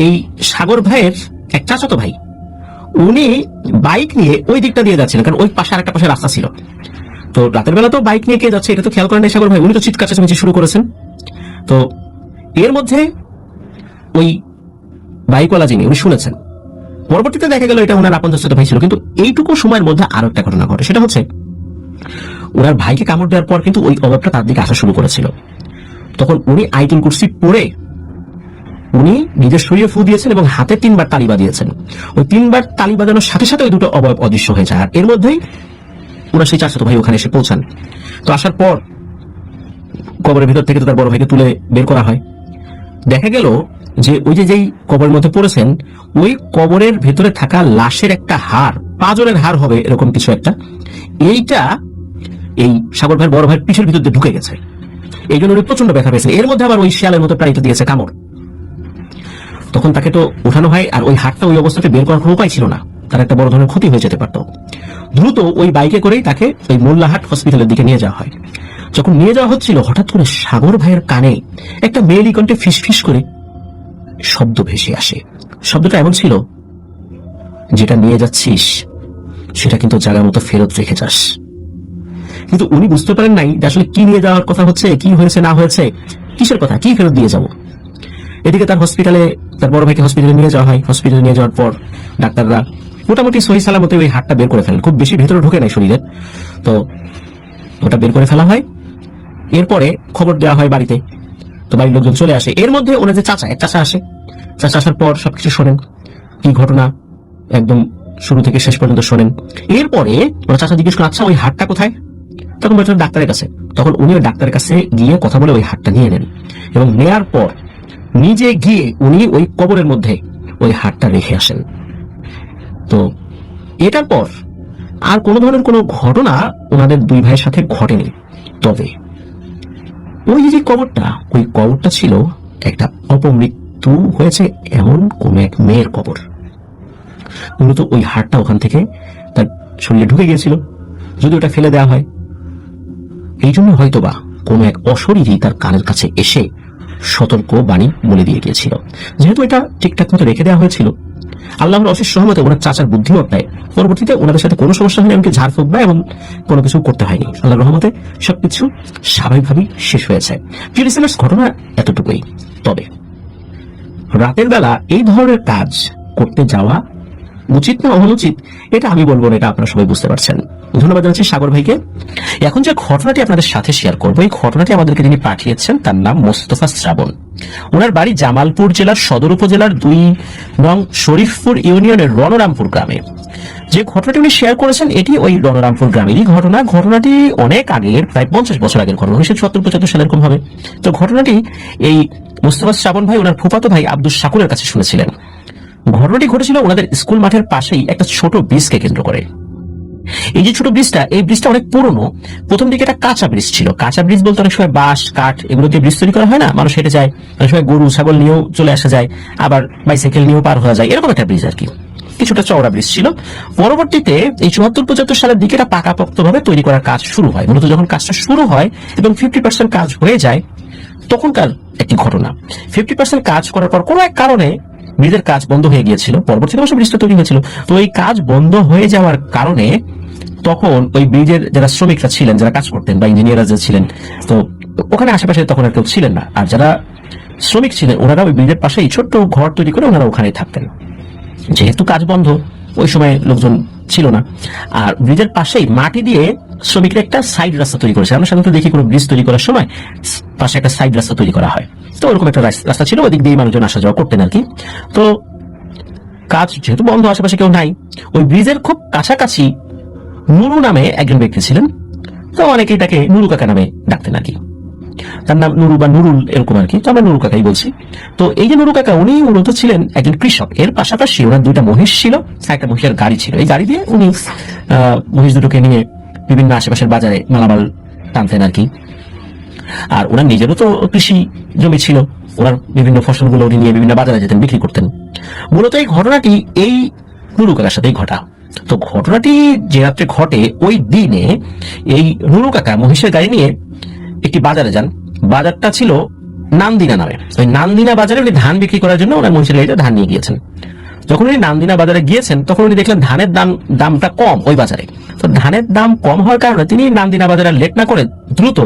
এই সাগর ভাইয়ের এক চাচাতো ভাই, উনি বাইক নিয়ে ওই দিকটা দিয়ে যাচ্ছিলেন, কারণ ওই পাশে আরেকটা পাশে রাস্তা ছিল। তো রাতের বেলা তো বাইক নিয়ে কে যাচ্ছে এটা তো খেয়াল করেন সাগর ভাই, উনি তো চিৎকার চেঁচামেচি শুরু করেছেন। তো এর মধ্যে ওই বাইকওয়ালা যিনি, উনি শুনেছেন। পরবর্তীতে দেখা গেল এটা ওনার আপন চাচাতো ভাই ছিল। কিন্তু এইটুকু সময়ের মধ্যে আরো একটা ঘটনা ঘটে, সেটা হচ্ছে ওনার ভাইকে কামড় দেওয়ার পর কিন্তু ওই অভাবটা তার দিকে আসা শুরু করেছিল। তখন উনি আয়াতুল কুরসি পড়ে উনি নিজের শরীরে ফু দিয়েছেন এবং হাতে 3বার তালি বাজিয়েছেন। ওই 3বার তালি বাজানোর সাথে সাথে ওই দুটো অবয়ব অদৃশ্য হয়ে যায়। আর এর মধ্যেই ওনার সেই চাচাতো ভাই ওখানে এসে পৌঁছান। তো আসার পর কবরের ভিতর থেকে তো তার বড় ভাইকে তুলে বের করা হয়। দেখা গেল যে ওই যেই কবরের মধ্যে পড়েছেন ওই কবরের ভেতরে থাকা লাশের একটা হাড়, পাঁজরের হাড় হবে এরকম কিছু একটা, এইটা এই সাগর ভাইয়ের বড় ভাইয়ের পিঠের ভিতর দিয়ে ঢুকে গেছে। এই জন্য উনি প্রচন্ড ব্যথা পেয়েছেন। এর মধ্যে আবার ওই শিয়ালের মতো প্রাণীটা দিয়েছে কামড়। তখন তাকে তো উঠানো হয়, আর ওই হাড়টা ওই অবস্থাতে বের করার কোনো উপায় ছিল না, তার একটা বড় ধরনের ক্ষতি হয়ে যেতে পারত। দ্রুত ওই বাইকে করেই তাকে ওই মোল্লাহাট হসপিটালের দিকে নিয়ে যাওয়া হয়। যখন নিয়ে যাওয়া হচ্ছিল হঠাৎ করে সাগর ভাইয়ের কানে একটা মেয়েলি কণ্ঠে ফিস ফিস করে শব্দ ভেসে আসে। শব্দটা এমন ছিল, যেটা নিয়ে যাচ্ছিস সেটা কিন্তু জায়গার মতো ফেরত রেখে যাস। কিন্তু উনি বুঝতে পারেন নাই যে আসলে কি নিয়ে যাওয়ার কথা হচ্ছে, কি হয়েছে না হয়েছে, কিসের কথা, কি ফেরত দিয়ে যাব। এদিকে তার হসপিটালে, তার বড় ভাইকে হসপিটালে নিয়ে যাওয়া হয়। হসপিটালে নিয়ে যাওয়ার পর ডাক্তাররা মোটামুটি সহি সালামতে ওই হাড়টা বের করে ফেলেন, খুব বেশি ভেতরে ঢোকে নাই শরীরে, তো ওটা বের করে ফেলা হয়। এরপরে খবর দেওয়া হয় বাড়িতে, তো বাড়ির লোকজন চলে আসে। এর মধ্যে ওনার যে চাচা, এক চাচা আসে। চাচা আসার পর সবকিছু শোনেন, কি ঘটনা একদম শুরু থেকে শেষ পর্যন্ত শোনেন। এরপরে ওনার চাচা জিজ্ঞেস করেন, আচ্ছা ওই হাড়টা কোথায়? তখন বলছেন ডাক্তারের কাছে। তখন উনি ওই ডাক্তারের কাছে গিয়ে কথা বলে ওই হাড়টা নিয়ে নেন, এবং নেয়ার পর নিজে গিয়ে উনি ওই কবরের মধ্যে ওই হাড়টা রেখে আসেন। তো এটার পর আর কোনো ধরনের কোনো ঘটনা ওনাদের দুই ভাইয়ের সাথে ঘটেনি। তবে ওই যে কবরটা, ওই কবরটা ছিল একটা অপমৃত্যু হয়েছে এমন কোন এক মেয়ের কবর। মূলত ওই হাড়টা ওখান থেকে তার শরীরে ঢুকে গিয়েছিল, যদি ওটা ফেলে দেওয়া হয়। এই জন্য হয়তোবা কোনো এক অশরীরই তার কানের কাছে এসে সতর্ক বাণী বলে দিয়ে গিয়েছিল। যেহেতু এটা ঠিকঠাক মতো রেখে দেওয়া হয়েছিল, আল্লাহর অশেষ রহমতে ওনার চাচার বুদ্ধিমত্তায় পরবর্তীতে ওনাদের সাথে কোনো সমস্যা হয়নি, এমনকি ঝাড়ফুঁক বা এবং কোনো কিছু করতে হয়নি। আল্লাহর রহমতে সবকিছু স্বাভাবিকভাবেই শেষ হয়েছে। প্রিয় লিসেনার্স, ঘটনা এতটুকুই। তবে রাতের বেলা এই ধরনের কাজ করতে যাওয়া উচিত না অনুচিত এটা আমি বলবো না, এটা আপনারা সবাই বুঝতে পারছেন। ধন্যবাদ জানাচ্ছি সাগর ভাইকে। এখন যে ঘটনাটি আপনাদের সাথে শেয়ার করবো, এই ঘটনাটি আমাদেরকে যিনি পাঠিয়েছেন তার নাম মোস্তফা শ্রাবণ। ওনার বাড়ি জামালপুর জেলার সদর উপজেলার 2 নং শরীফপুর ইউনিয়নের রণরামপুর গ্রামে। যে ঘটনাটি উনি শেয়ার করেছেন এটি ওই রণরামপুর গ্রামেরই ঘটনা। ঘটনাটি অনেক আগের, প্রায় 50 বছর আগের ঘটনা, 1970-75 সাল এরকম হবে। তো ঘটনাটি এই মোস্তফা শ্রাবণ ভাই ওনার ফুফাতো ভাই আব্দুল শাকুরের কাছে শুনেছিলেন। ঘটনাটি ঘটেছিল ওনাদের স্কুল মাঠের পাশেই একটা ছোট ব্রিজকে কেন্দ্র করে। এই যে ছোট ব্রিজটা, এই ব্রিজটা অনেক পুরনো। প্রথম দিকে একটা কাঁচা ব্রিজ ছিল। কাঁচা ব্রিজ বলতে অনেক সময় বাঁশ কাঠ এগুলো দিয়ে ব্রিজ তৈরি করা হয় না, মানুষ হেঁটে যায়, অনেক সময় গরু ছাগল নিয়েও চলে আসা যায়, আবার বাইসাইকেল নিয়েও পার হয়ে যায়, এরকম একটা ব্রিজ আর কি। কিছুটা চওড়া ব্রিজ ছিল। পরবর্তীতে এই 74-75 সালের দিকে এটা পাকাপোক্তভাবে তৈরি করার কাজ শুরু হয়। মূলত যখন কাজটা শুরু হয় এবং 50% কাজ হয়ে যায়, তখনকার একটি ঘটনা। 50% কাজ করার পর কোনো এক কারণে ব্রিজের কাজ বন্ধ হয়ে গিয়েছিল। পরবর্তীতে অবশ্য ব্রিজটা তৈরি হয়েছিল। তো এই কাজ বন্ধ হয়ে যাওয়ার কারণে তখন ওই ব্রিজের যারা শ্রমিকরা ছিলেন, যারা কাজ করতেন বা ইঞ্জিনিয়াররা যে ছিলেন, তো ওখানে আশেপাশে তখন আর কেউ ছিলেন না। আর যারা শ্রমিক ছিলেন ওনারা ওই ব্রিজের পাশেই ছোট্ট ঘর তৈরি করে ওনারা ওখানেই থাকতেন। যেহেতু কাজ বন্ধ, ওই সময় লোকজন ছিল না। আর ব্রিজের পাশেই মাটি দিয়ে শ্রমিকরা একটা সাইড রাস্তা তৈরি করেছে। আমরা সাধারণত দেখি কোনো ব্রিজ তৈরি করার সময় পাশে একটা সাইড রাস্তা তৈরি করা হয়, তো ওরকম একটা রাস্তা ছিল, ওই দিক দিয়ে মানুষজন আসা যাওয়া করতেন আর কি। তো কাজ যেহেতু বন্ধ, আশেপাশে কেউ নাই, ওই ব্রিজের খুব কাছাকাছি নুরু নামে একজন ব্যক্তি ছিলেন। তো অনেকেই তাকে নুরু কাকা নামে ডাকতেন আর কি। তার নাম নুরু বা নুরুল এরকম আর কি, তো আমরা নুরু কাকাই বলছি। তো এই যে নুরু কাকা, উনি মূলত ছিলেন একজন কৃষক। এর পাশাপাশি ওনার 2টা মহিষ ছিল, একটা মহিষের গাড়ি ছিল। এই গাড়ি দিয়ে উনি মহিষ দুটোকে নিয়ে বিভিন্ন আশেপাশের বাজারে মালামাল টানতেন আর কি। আর ওনার নিজেরও তো কৃষি জমি ছিল, ওনার বিভিন্ন ফসলগুলো উনি নিয়ে বিভিন্ন বাজারে যেতেন, বিক্রি করতেন। মূলত এই ঘটনাটি এই নুরু কাকার সাথেই ঘটা। তো ঘটনাটি যে রাত্রে ঘটে, ওই দিনে এই নুরু কাকা মহিষের গাড়ি নিয়ে একটি বাজারে যান। বাজারটা ছিল নান্দিনা নামে। ওই নান্দিনা বাজারে উনি ধান বিক্রি করার জন্য ওনার মহিষের গাড়িতে ধান নিয়ে গিয়েছেন। যখন উনি নান্দিনা বাজারে গিয়েছেন তখন উনি দেখলেন ধানের দামটা কম ওই বাজারে। তো ধানের দাম কম হওয়ার কারণে তিনি নান্দিনা বাজারে লেট না করে দ্রুত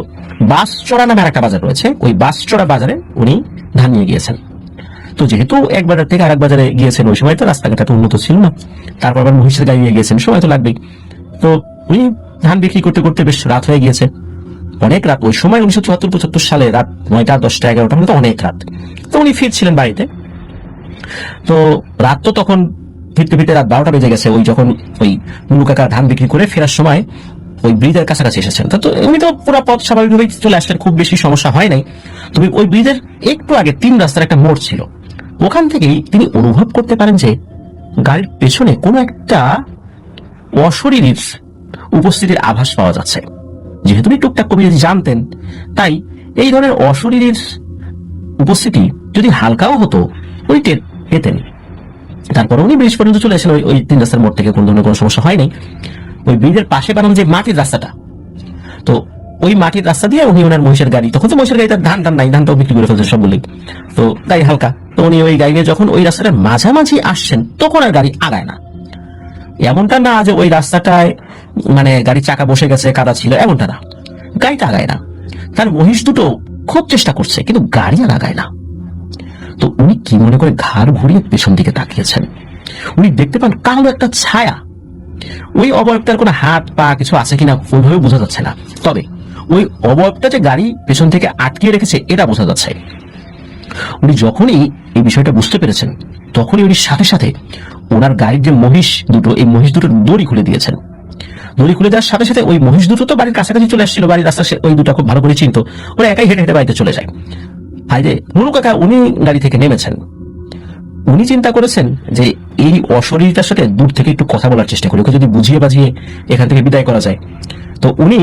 বাসচড়া নামে একটা বাজার রয়েছে, ওই বাসচড়া বাজারে উনি ধান নিয়ে গিয়েছেন। তো যেহেতু এক বাজার থেকে আরেক বাজারে গিয়েছেন, ওই সময় তো রাস্তাঘাট এত উন্নত ছিল না, তারপর আবার মহিষের গাড়ি নিয়ে গিয়েছেন, সময় তো লাগবেই। তো উনি ধান বিক্রি করতে করতে বেশ রাত হয়ে গিয়েছে, অনেক রাত। ওই সময় 1974-75 সালে রাত 9টা 10টা 11টা মানে তো অনেক রাত। তো উনি ফিরছিলেন বাড়িতে। তো রাত তো তখন ফিরতে ফিরতে রাত 12টা বেজে গেছে। ওই যখন ওই নুরু কাকা ধান বিক্রি করে ফেরার সময় ওই ব্রিজের কাছাকাছি এসেছেন। তো উনি তো পুরো পথ স্বাভাবিকভাবেই চলে আসলেন, খুব বেশি সমস্যা হয় নাই। তবে ওই ব্রিজের একটু আগে 3 রাস্তার একটা মোড় ছিল, ওখান থেকেই তিনি অনুভব করতে পারেন যে গাড়ির পেছনে কোনো একটা অশরীরীর উপস্থিতির আভাস পাওয়া যাচ্ছে। যেহেতু উনি টুকটাক কবিরাজি জানতেন, তাই এই ধরনের অশরীরীর উপস্থিতি যদি হালকাও হতো উনি টের পেতেন। তারপর উনি ব্রিজ পর্যন্ত চলে আসেন। ওই 3 রাস্তার মোড় থেকে কোনো ধরনের কোনো সমস্যা হয় নাই। ওই ব্রিজের পাশে বানানো যে মাটির রাস্তাটা, তো ওই মাটির রাস্তা দিয়ে উনি ওনার মহিষের গাড়ি, তখন তো মহিষের গাড়ি তার ধান নাই, ধানটাও বিক্রি করে ফেলছেন সবগুলোই, তো গাড়ি হালকা। তো উনি ওই গাড়ি নিয়ে যখন ওই রাস্তাটার মাঝামাঝি আসছেন তখন আর গাড়ি আগায় না। এমনটা না যে ওই রাস্তাটায় মানে গাড়ির চাকা বসে গেছে, কাদা ছিল, এমনটা না, গাড়িটা আগায় না। তার মহিষ দুটো খুব চেষ্টা করছে কিন্তু গাড়ি আর আগায় না। তো উনি কি মনে করে ঘাড় ঘুরিয়ে পেছন দিকে তাকিয়েছেন। উনি দেখতে পান কালো একটা ছায়া। ওই অবয়বটার কোনো হাত পা কিছু আছে কিনা ওইভাবে বোঝা যাচ্ছে না, তবে ওই অবয়বটা যে গাড়ি পেছন থেকে আটকিয়ে রেখেছে এটা বোঝা যাচ্ছে। উনি যখনই এই বিষয়টা বুঝতে পেরেছেন তখনই উনি সাথে সাথে ওনার গাড়ির যে মহিষ দুটো, এই মহিষ দুটোর দড়ি খুলে দিয়েছেন। দড়ি খুলে দেওয়ার সাথে সাথে ওই মহিষ দুটো তো বাড়ির কাছাকাছি চলে আসছিল, বাড়ির রাস্তা ওই দুটো খুব ভালো করে চিনতো। ওরা একাই হেঁটে হেঁটে বাড়িতে চলে যায়। আর যে নুরু কাকা উনি গাড়ি থেকে নেমেছেন, উনি চিন্তা করেছেন যে এই অশরীরটার সাথে দূর থেকে একটু কথা বলার চেষ্টা করি, ওকে যদি বুঝিয়ে বাজিয়ে এখান থেকে বিদায় করা যায়। তো উনি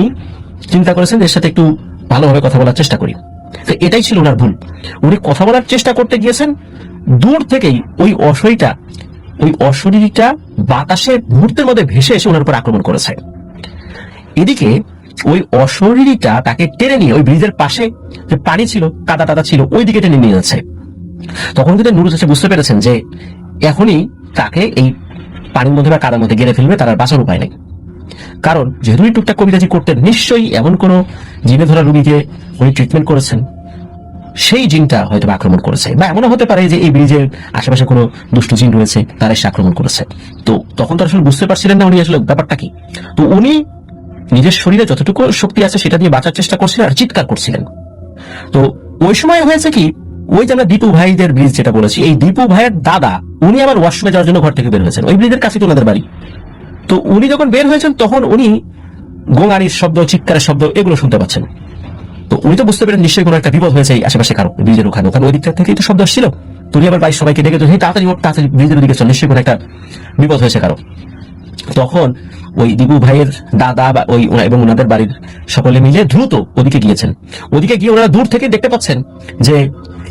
চিন্তা করেছেন যে এর সাথে একটু ভালোভাবে কথা বলার চেষ্টা করি। তো এটাই ছিল ওনার ভুল। উনি কথা বলার চেষ্টা করতে গিয়েছেন, দূর থেকেই ওই অশরীরটা বাতাসে মুহূর্তের মধ্যে ভেসে এসে ওনার উপর আক্রমণ করেছে। এদিকে ওই অশরীরটা তাকে টেনে নিয়ে ওই ব্রিজের পাশে যে পানি ছিল, কাদা টাদা ছিল, ওই দিকে টেনে নিয়ে যাচ্ছে। তখন কিন্তু নুরু চাচা বুঝতে পেরেছেন যে এখনই তাকে এই পানির মধ্যে বা কাদার মধ্যে গেড়ে ফেলবে, তার আর বাঁচার উপায় নেই। কারণ যেহেতু টুকটাক কবিরাজি করতেন, নিশ্চয়ই এমন কোন জিনে ধরা রোগীকে উনি ট্রিটমেন্ট করেছেন, সেই জিনটা হয়তো আক্রমণ করেছে। বা এমনও হতে পারে যে এই ব্রিজের আশেপাশে কোনো দুষ্ট জিন রয়েছে, তারা এসে আক্রমণ করেছে। তো তখন তো আসলে বুঝতে পারছিলেন না উনি আসলে ব্যাপারটা কি। তো উনি নিজের শরীরে যতটুকু শক্তি আছে সেটা দিয়ে বাঁচার চেষ্টা করছিলেন আর চিৎকার করছিলেন। তো ওই সময় হয়েছে কি, ওই যে আমরা দীপু ভাইদের ব্রিজ যেটা বলেছি, এই দীপু ভাইয়ের দাদা উনি আবার ওয়াশরুমে যাওয়ার জন্য ঘর থেকে বের হয়েছেন। ওই ব্রিজের কাছে তো ওনাদের বাড়ি। তো উনি যখন বের হয়েছেন তখন উনি গোঙানির শব্দ, চিৎকারের শব্দ এগুলো শুনতে পাচ্ছেন। তো উনি তো বুঝতে পেরেন নিশ্চয়ই কোনো একটা বিপদ হয়েছে এই আশেপাশে কারো ব্রিজের ওখানে, ওই দিকটা থেকেই তো শব্দ আসছিল। তো উনি আবার বাড়ির সবাইকে ডেকে তো তাড়াতাড়ি ব্রিজের দিকে চল, নিশ্চয়ই কোনো একটা বিপদ হয়েছে কারো। তখন ওই দীপু ভাইয়ের দাদা বা ওই এবং ওনাদের বাড়ির সকলে মিলে দ্রুত ওদিকে গিয়েছেন। ওদিকে গিয়ে ওনারা দূর থেকে দেখতে পাচ্ছেন যে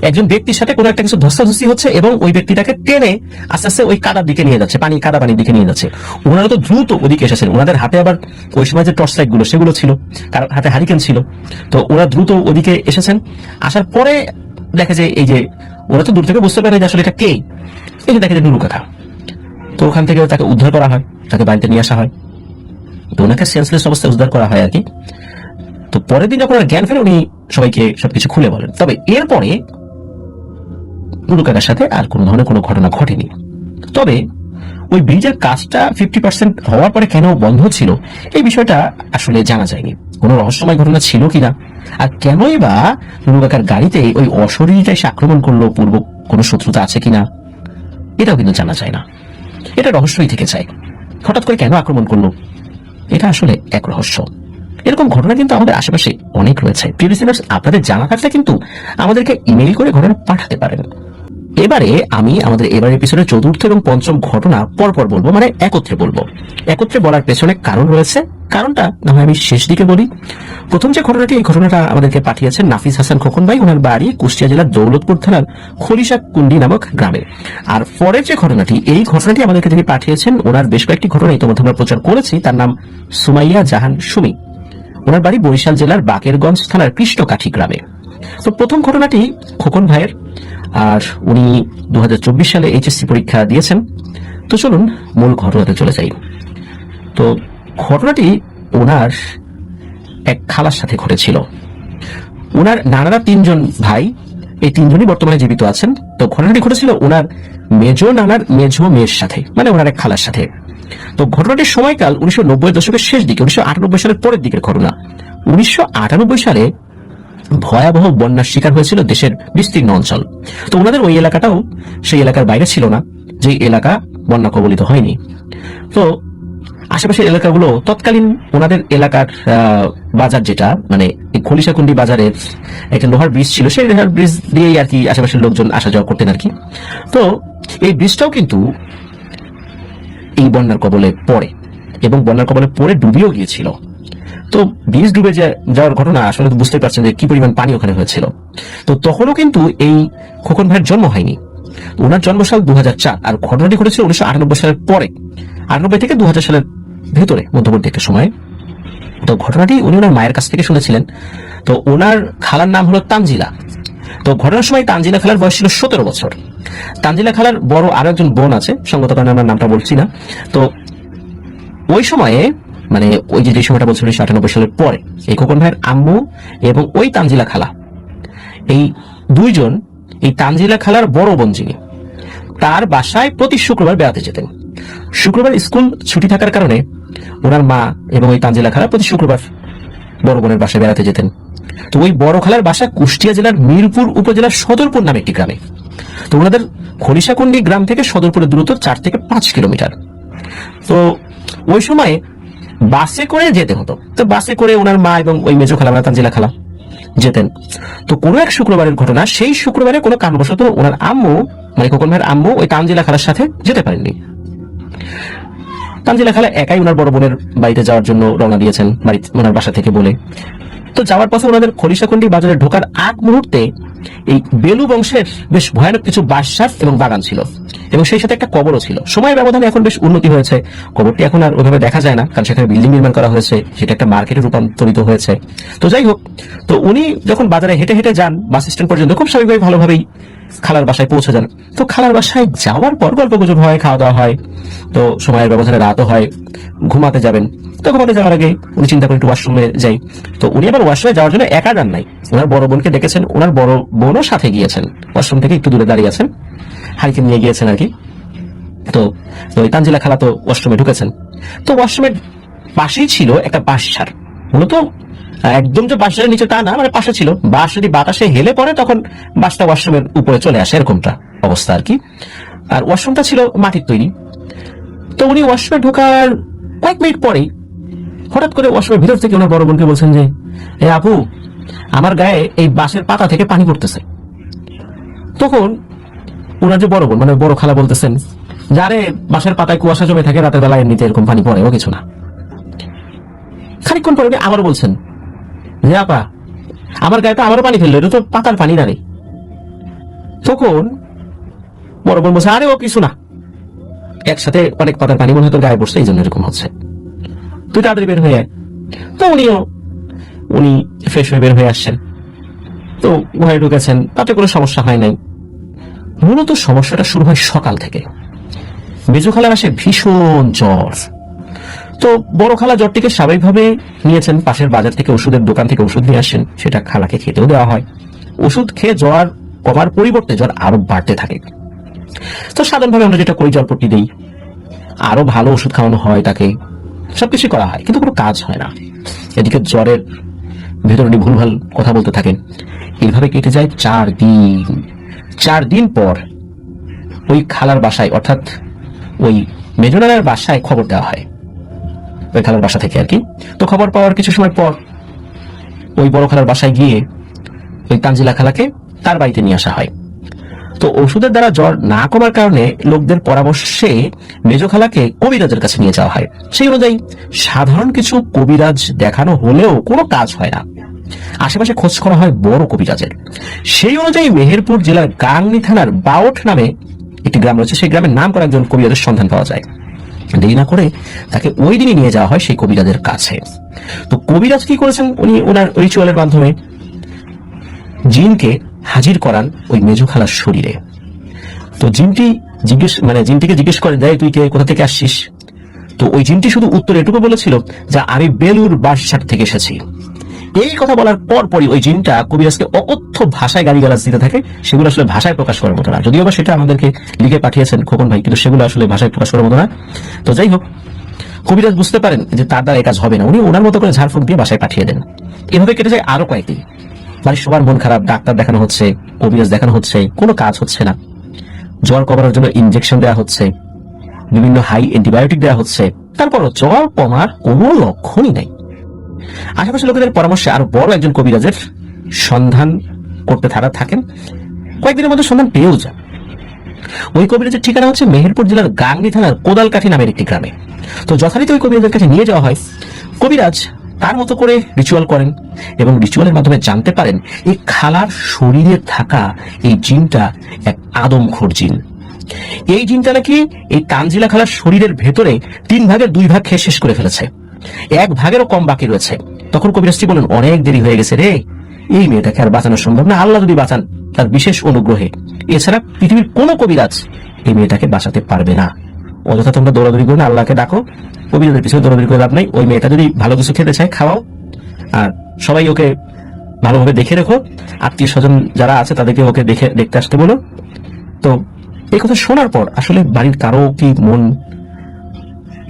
একজন ব্যক্তির সাথে কোনো একটা কিছু ধস্তাধস্তি হচ্ছে এবং ওই ব্যক্তিটাকে টেনে আস্তে আস্তে ওই কাদার দিকে নিয়ে যাচ্ছে, কাদা পানির দিকে নিয়ে যাচ্ছে। ওনারা তো দ্রুত ওদিকে এসেছেন। ওনাদের হাতে আবার ওই সময় যে টর্চ লাইট গুলো সেগুলো ছিল, কারণ হাতে হারিকেন ছিল। তো ওরা দ্রুত ওদিকে এসেছেন। আসার পরে দেখে যে এই যে ওরা তো দূর থেকে বুঝতে পারে যে আসলে এটা কে। এই যে দেখে যে নুরু কাকা। তো ওখান থেকে তাকে উদ্ধার করা হয়, তাকে বাড়িতে নিয়ে আসা হয়। তো ওনাকে সেন্সলেস অবস্থায় উদ্ধার করা হয় আর কি। তো পরের দিন যখন জ্ঞান ফেরে উনি সবাইকে সবকিছু খুলে বলেন। তবে এরপরে নুরু কাকার সাথে আর কোনো ধরনের কোনো ঘটনা ঘটেনি। তবে ওই ব্রিজের কাজটা 50% হওয়ার পরে কেন বন্ধ ছিল এই বিষয়টা আসলে জানা যায়নি। কোনো রহস্যময় ঘটনা ছিল কিনা, আর কেনই বা নুরু কাকার গাড়িতে ওই অশরীরটা এসে আক্রমণ করলো, পূর্ব কোনো শত্রুতা আছে কিনা এটাও কিন্তু জানা যায় না। এটা রহস্যই থেকে যায়। হঠাৎ করে কেন আক্রমণ করলো এটা আসলে এক রহস্য। এরকম ঘটনা কিন্তু আমাদের আশেপাশে অনেক রয়েছে। প্রিয় লিসেনার্স, আপনাদের জানা থাকলে কিন্তু আমাদেরকে ইমেইল করে ঘটনা পাঠাতে পারেন। এবারে আমি আমাদের এবারের এপিসোডের চতুর্থ এবং পঞ্চম ঘটনা পরপর বলবো, মানে একত্রে বলবো। একত্রে বলার পেছনে কারণ রয়েছে, কারণটা না হয় আমি শেষ দিকে বলি। প্রথম যে ঘটনাটি, এই ঘটনাটা আমাদেরকে পাঠিয়েছেন নাফিস হাসান খোকন ভাই। ওনার বাড়ি কুষ্টিয়া জেলার দৌলতপুর থানার খলিশা কুন্ডি নামক গ্রামে। আর পরের যে ঘটনাটি, এই ঘটনাটি আমাদেরকে তিনি পাঠিয়েছেন, ওনার বেশ কয়েকটি ঘটনা ইতিমধ্যে আমরা প্রচার করেছি। তার নাম সুমাইয়া জাহান সুমি। ওনার বাড়ি বরিশাল জেলার বাকেরগঞ্জ থানার কৃষ্ণকাঠি গ্রামে। তো প্রথম ঘটনাটি খোকন ভাইয়ের, আর উনি 2024 সালে এইচএসসি পরীক্ষা দিয়েছেন। তো চলুন মূল ঘটনাতে চলে যাই। তো ঘটনাটি ওনার এক খালার সাথে ঘটেছিল। ওনার নানারা 3 জন ভাই, এই 3 জনই বর্তমানে জীবিত আছেন। তো ঘটনাটি ঘটেছিল ওনার মেজো নানার মেজো মেয়ের সাথে, মানে ওনার এক খালার সাথে। তো ঘটনাটির সময়কাল 1990 দশকের শেষ দিকে, 1998 সালের পরের দিকের ঘটনা। 1998 সালে ভয়াবহ বন্যার শিকার হয়েছিল দেশের বিস্তীর্ণ অঞ্চল। তো ওনাদের ওই এলাকাটাও সেই এলাকার বাইরে ছিল না, যে এলাকা বন্যা কবলিত হয়নি। তো আশেপাশের এলাকাগুলো তৎকালীন ওনাদের এলাকার বাজার, যেটা মানে খলিশাকুন্ডি বাজারের একটা লোহার ব্রিজ ছিল, সেই লোহার ব্রিজ দিয়েই আর কি আশেপাশের লোকজন আসা যাওয়া করতেন আর কি। তো এই ব্রিজটাও কিন্তু এই বন্যার কবলে পড়ে, এবং বন্যার কবলে পড়ে ডুবেও গিয়েছিল। তো ব্রিজ ডুবে যাওয়ার ঘটনা আসলে তো বুঝতে পারছেন যে কি পরিমাণ পানি ওখানে হয়েছিল। তো তখনও কিন্তু এই খোকন ভাইয়ের জন্ম হয়নি। ওনার জন্মসাল 2004, আর ঘটনাটি ঘটেছিল 1998 সালের পরে, 98 থেকে 2000 সালের ভেতরে মধ্যবর্তী একটা সময়। তো ঘটনাটি উনি ওনার মায়ের কাছ থেকে শুনেছিলেন। তো ওনার খালার নাম হলো তানজিলা। তো ঘটনার সময় তানজিলা খালার বয়স ছিল 17 বছর। তানজিলা খালার বড় আরো একজন বোন আছে, সঙ্গত কারণে আমার নামটা বলছি না। তো ওই সময়ে মানে ওই যে সময়টা বলছিল 1998 সালের পরে, এই খোকন ভাইয়ের আম্মু এবং ওই তানজিলা খালা, এই দুইজন, এই তানজিলা খালার বড় বোন যিনি, তার বাসায় প্রতি শুক্রবার বেড়াতে যেতেন। শুক্রবার স্কুল ছুটি থাকার কারণে ওনার মা এবং ওই তানজিলা খালা প্রতি শুক্রবার বড় বোনের বাসায় বেড়াতে যেতেন। তো ওই বড় খালার বাসা কুষ্টিয়া জেলার মিরপুর উপজেলার সদরপুর নামে একটি গ্রামে। তো ওনাদের খলিশাকুন্ডি গ্রাম থেকে সদরপুরের দূরত্ব 4 থেকে 5 কিলোমিটার। তো ওই সময়ে বাসে করে যেতে হতো। তো বাসে করে ওনার মা এবং ওই মেজো খালা মানে তানজিলা খালা যেতেন। তো কোনো এক শুক্রবারের ঘটনা, সেই শুক্রবারে কোনো কারণবশত ওনার আম্মু মানে খোকন ভাইয়ের আম্মু ওই তানজিলা খালার সাথে যেতে পারেননি। তানজিলা খালা একাই ওনার বড় বোনের বাড়িতে যাওয়ার জন্য রওনা দিয়েছেন, বাড়ি ওনার বাসা থেকে বলে। তো যাওয়ার পথে ওনাদের খলিশাকুন্ডি বাজারে ঢোকার আগ মুহূর্তে এই বেলু বংশের বেশ ভয়ানক কিছু বাঁশঝাড় এবং বাগান ছিল, এবং সেই সাথে একটা কবরও ছিল। সময়ের ব্যবধানে এখন বেশ উন্নতি হয়েছে, কবরটি এখন আর ওইভাবে দেখা যায় না, কারণ সেখানে বিল্ডিং নির্মাণ করা হয়েছে, সেটা একটা মার্কেটে রূপান্তরিত হয়েছে। তো যাই হোক, তো উনি যখন বাজারে হেঁটে হেঁটে যান বাস স্ট্যান্ড পর্যন্ত, খুব স্বাভাবিকভাবে ভালোভাবেই খালার বাসায় পৌঁছে যান। তো খালার বাসায় যাওয়ার পর গল্প গুজব হয়, খাওয়া দাওয়া হয়। তো সময়ের ব্যবধানে রাতও হয়, ঘুমাতে যাবেন। তো ঘুমাতে যাওয়ার আগে উনি চিন্তা করেন একটু ওয়াশরুমে যাই। তো উনি আবার ওয়াশরুমে যাওয়ার জন্য একা যান নাই, ওনার বড় বোনকে ডেকেছেন, ওনার বড় বোনও সাথে গিয়েছেন, ওয়াশরুম থেকে একটু দূরে দাঁড়িয়ে আছেন, হারিকেন নিয়ে গিয়েছেন আর কি। তো ওই তানজিলা খালা তো ওয়াশরুমে ঢুকেছেন। তো ওয়াশরুমের পাশেই ছিল একটা বাঁশঝাড়, মূলত একদম যে বাঁশঝাড়ের নিচে তা না, মানে পাশে ছিল। বাঁশ যদি বাতাসে হেলে পড়ে তখন বাঁশটা ওয়াশরুমের উপরে চলে আসে, এরকমটা অবস্থা আর কি। আর ওয়াশরুমটা ছিল মাটির তৈরি। তো উনি ওয়াশরুমে ঢোকার কয়েক মিনিট পরেই হঠাৎ করে ওয়াশরুমের ভিতর থেকে ওনার বড় বোনকে বলছেন যে, এ আপু, আমার গায়ে এই বাঁশের পাতা থেকে পানি পড়তেছে। তখন ওনার যে বড় বোন মানে বড় খালা বলতেছেন, যারে বাঁশের পাতায় কুয়াশা জমে থাকে, রাতের বেলায় এমনিতে এরকম পানি পড়ে, ও কিছু না। খানিকক্ষণ পরে উনি আবার বলছেন যে, আপা, আমার গায়ে তো আমারও পানি ফেললো, এটা তো পাতার পানি না রে। তখন বড় বোন বলছে, আরে ও কিছু না, একসাথে অনেক পাতার পানি মনে হয় তোর গায়ে পড়ছে, এই জন্য এরকম হচ্ছে, তুই তাড়াতাড়ি বের হয়ে আয়। তো উনি ফ্রেশ হয়ে বের হয়ে আসছেন। তো ঘরে ঢুকেছেন, তাতে কোনো সমস্যা হয় নাই। মূলত সমস্যাটা শুরু হয় সকাল থেকে। মেজো খালার আসে ভীষণ জ্বর। তো বড় খালা জ্বরটিকে স্বাভাবিকভাবে নিয়েছেন, পাশের বাজার থেকে ওষুধের দোকান থেকে ওষুধ নিয়ে আসেন, সেটা খালাকে খেতেও দেওয়া হয়। ওষুধ খেয়ে জ্বর কমার পরিবর্তে জ্বর আরো বাড়তে থাকে। তো সাধারণভাবে আমরা যেটা করি, জলপট্টি দিই, আরো ভালো ওষুধ খাওয়ানো হয় তাকে, সবকিছু করা হয়, কিন্তু কোনো কাজ হয় না। এদিকে জ্বরের ভেতর উনি ভুলভাল কথা বলতে থাকেন। এইভাবে কেটে যায় 4 দিন। 4 দিন পর ওই খালার বাসায়, অর্থাৎ ওই মেজনানার বাসায় খবর দেওয়া হয়, ওই খালার বাসা থেকে আর কি। তো খবর পাওয়ার কিছু সময় পর ওই বড় খালার বাসায় গিয়ে ওই তানজিলা খালাকে তার বাড়িতে নিয়ে আসা হয়। তো ওষুধের দ্বারা জ্বর না কমার কারণে লোকদের পরামর্শে মেজো খালাকে কবিরাজের কাছে নিয়ে যাওয়া হয়। সেই অনুযায়ী সাধারণ কিছু কবিরাজ দেখানো হলেও কোনো কাজ হয় না। আশেপাশে খোঁজ করা হয় বড় কবিরাজের। সেই অনুযায়ী মেহেরপুর জেলার গাংনী থানার বাউট নামে একটি গ্রাম রয়েছে, সেই গ্রামের নাম করা একজন কবিরাজের সন্ধান পাওয়া যায়। দেরি না করে তাকে ওই দিনই নিয়ে যাওয়া হয় সেই কবিরাজের কাছে। তো কবিরাজ কি করেছেন, উনি ওনার রিচুয়ালের মাধ্যমে জিনকে হাজির করান ওই মেজো খালার শরীরে। তো জিনটিকে জিজ্ঞেস করেন, দেয় তুই কে, কোথা থেকে আসছিস? তো ওই জিনটি শুধু উত্তর এটুকু বলেছিল যে আমি বেলুর বাঁশঝাড় থেকে এসেছি। এই কথা বলার পরই ওই জিনটা কবিরাজকে অকথ্য ভাষায় গালিগালাজ দিতে থাকে। সেগুলো আসলে ভাষায় প্রকাশ করার মতো না, যদিও বা সেটা আমাদেরকে লিখে পাঠিয়েছেন খোকন ভাই, কিন্তু সেগুলো আসলে ভাষায় প্রকাশ করার মতো না। তো যাই হোক, কবিরাজ বুঝতে পারেন যে তার দ্বারা এই কাজ হবে না, উনি ওনার মতো করে ঝাড়ফুঁক দিয়ে বাসায় পাঠিয়ে দেন। এভাবে কেটে যায় আরো কয়েকদিন। বাড়ির সবার মন খারাপ, ডাক্তার দেখানো হচ্ছে, কবিরাজ দেখানো হচ্ছে, কোনো কাজ হচ্ছে না। জ্বর কমানোর জন্য ইনজেকশন দেওয়া হচ্ছে, বিভিন্ন হাই অ্যান্টিবায়োটিক দেওয়া হচ্ছে, তারপরও জ্বর কমার কোনো লক্ষণই নাই। আশেপাশের লোকেদের পরামর্শে আরো বড় একজন কবিরাজের সন্ধান করতে থাকেন। কয়েকদিনের মধ্যে সন্ধান পেয়েও যান। ওই কবিরাজের ঠিকানা হচ্ছে মেহেরপুর জেলার গাংনী থানার কোদালকাঠি নামের একটি গ্রামে। তো যথারীতি ওই কবিরাজের কাছে নিয়ে যাওয়া হয়। কবিরাজ তার মতো করে রিচুয়াল করেন এবং রিচুয়ালের মাধ্যমে জানতে পারেন এই খালার শরীরে থাকা এই জিনটা এক আদমখোর জিন। এই জিনটা নাকি এই তানজিলা খালার শরীরের ভেতরে 3 ভাগের 2 ভাগ খেয়ে শেষ করে ফেলেছে, 1 ভাগেরও কম বাকি রয়েছে। তখন কবিরাজটি বলেন, অনেক দেরি হয়ে গেছে রে, এই মেয়েটাকে আর বাঁচানো সম্ভব না, আল্লাহ যদি বাঁচান তার বিশেষ অনুগ্রহে, এছাড়া পৃথিবীর কোনো কবিরাজ এই মেয়েটাকে বাঁচাতে পারবে না। অযথা তোমরা দৌড়াদৌড়ি করে না, আল্লাহকে ডাকো, কবিরাজের পিছনে দৌড়াদৌড়ি করে লাভ নাই। ওই মেয়েটা যদি ভালো কিছু খেতে চায় খাওয়াও, আর সবাই ওকে ভালোভাবে দেখে রেখো, আত্মীয় স্বজন যারা আছে তাদেরকে ওকে দেখতে আসতে বলো। তো এই কথা শোনার পর আসলে বাড়ির কারো কি মন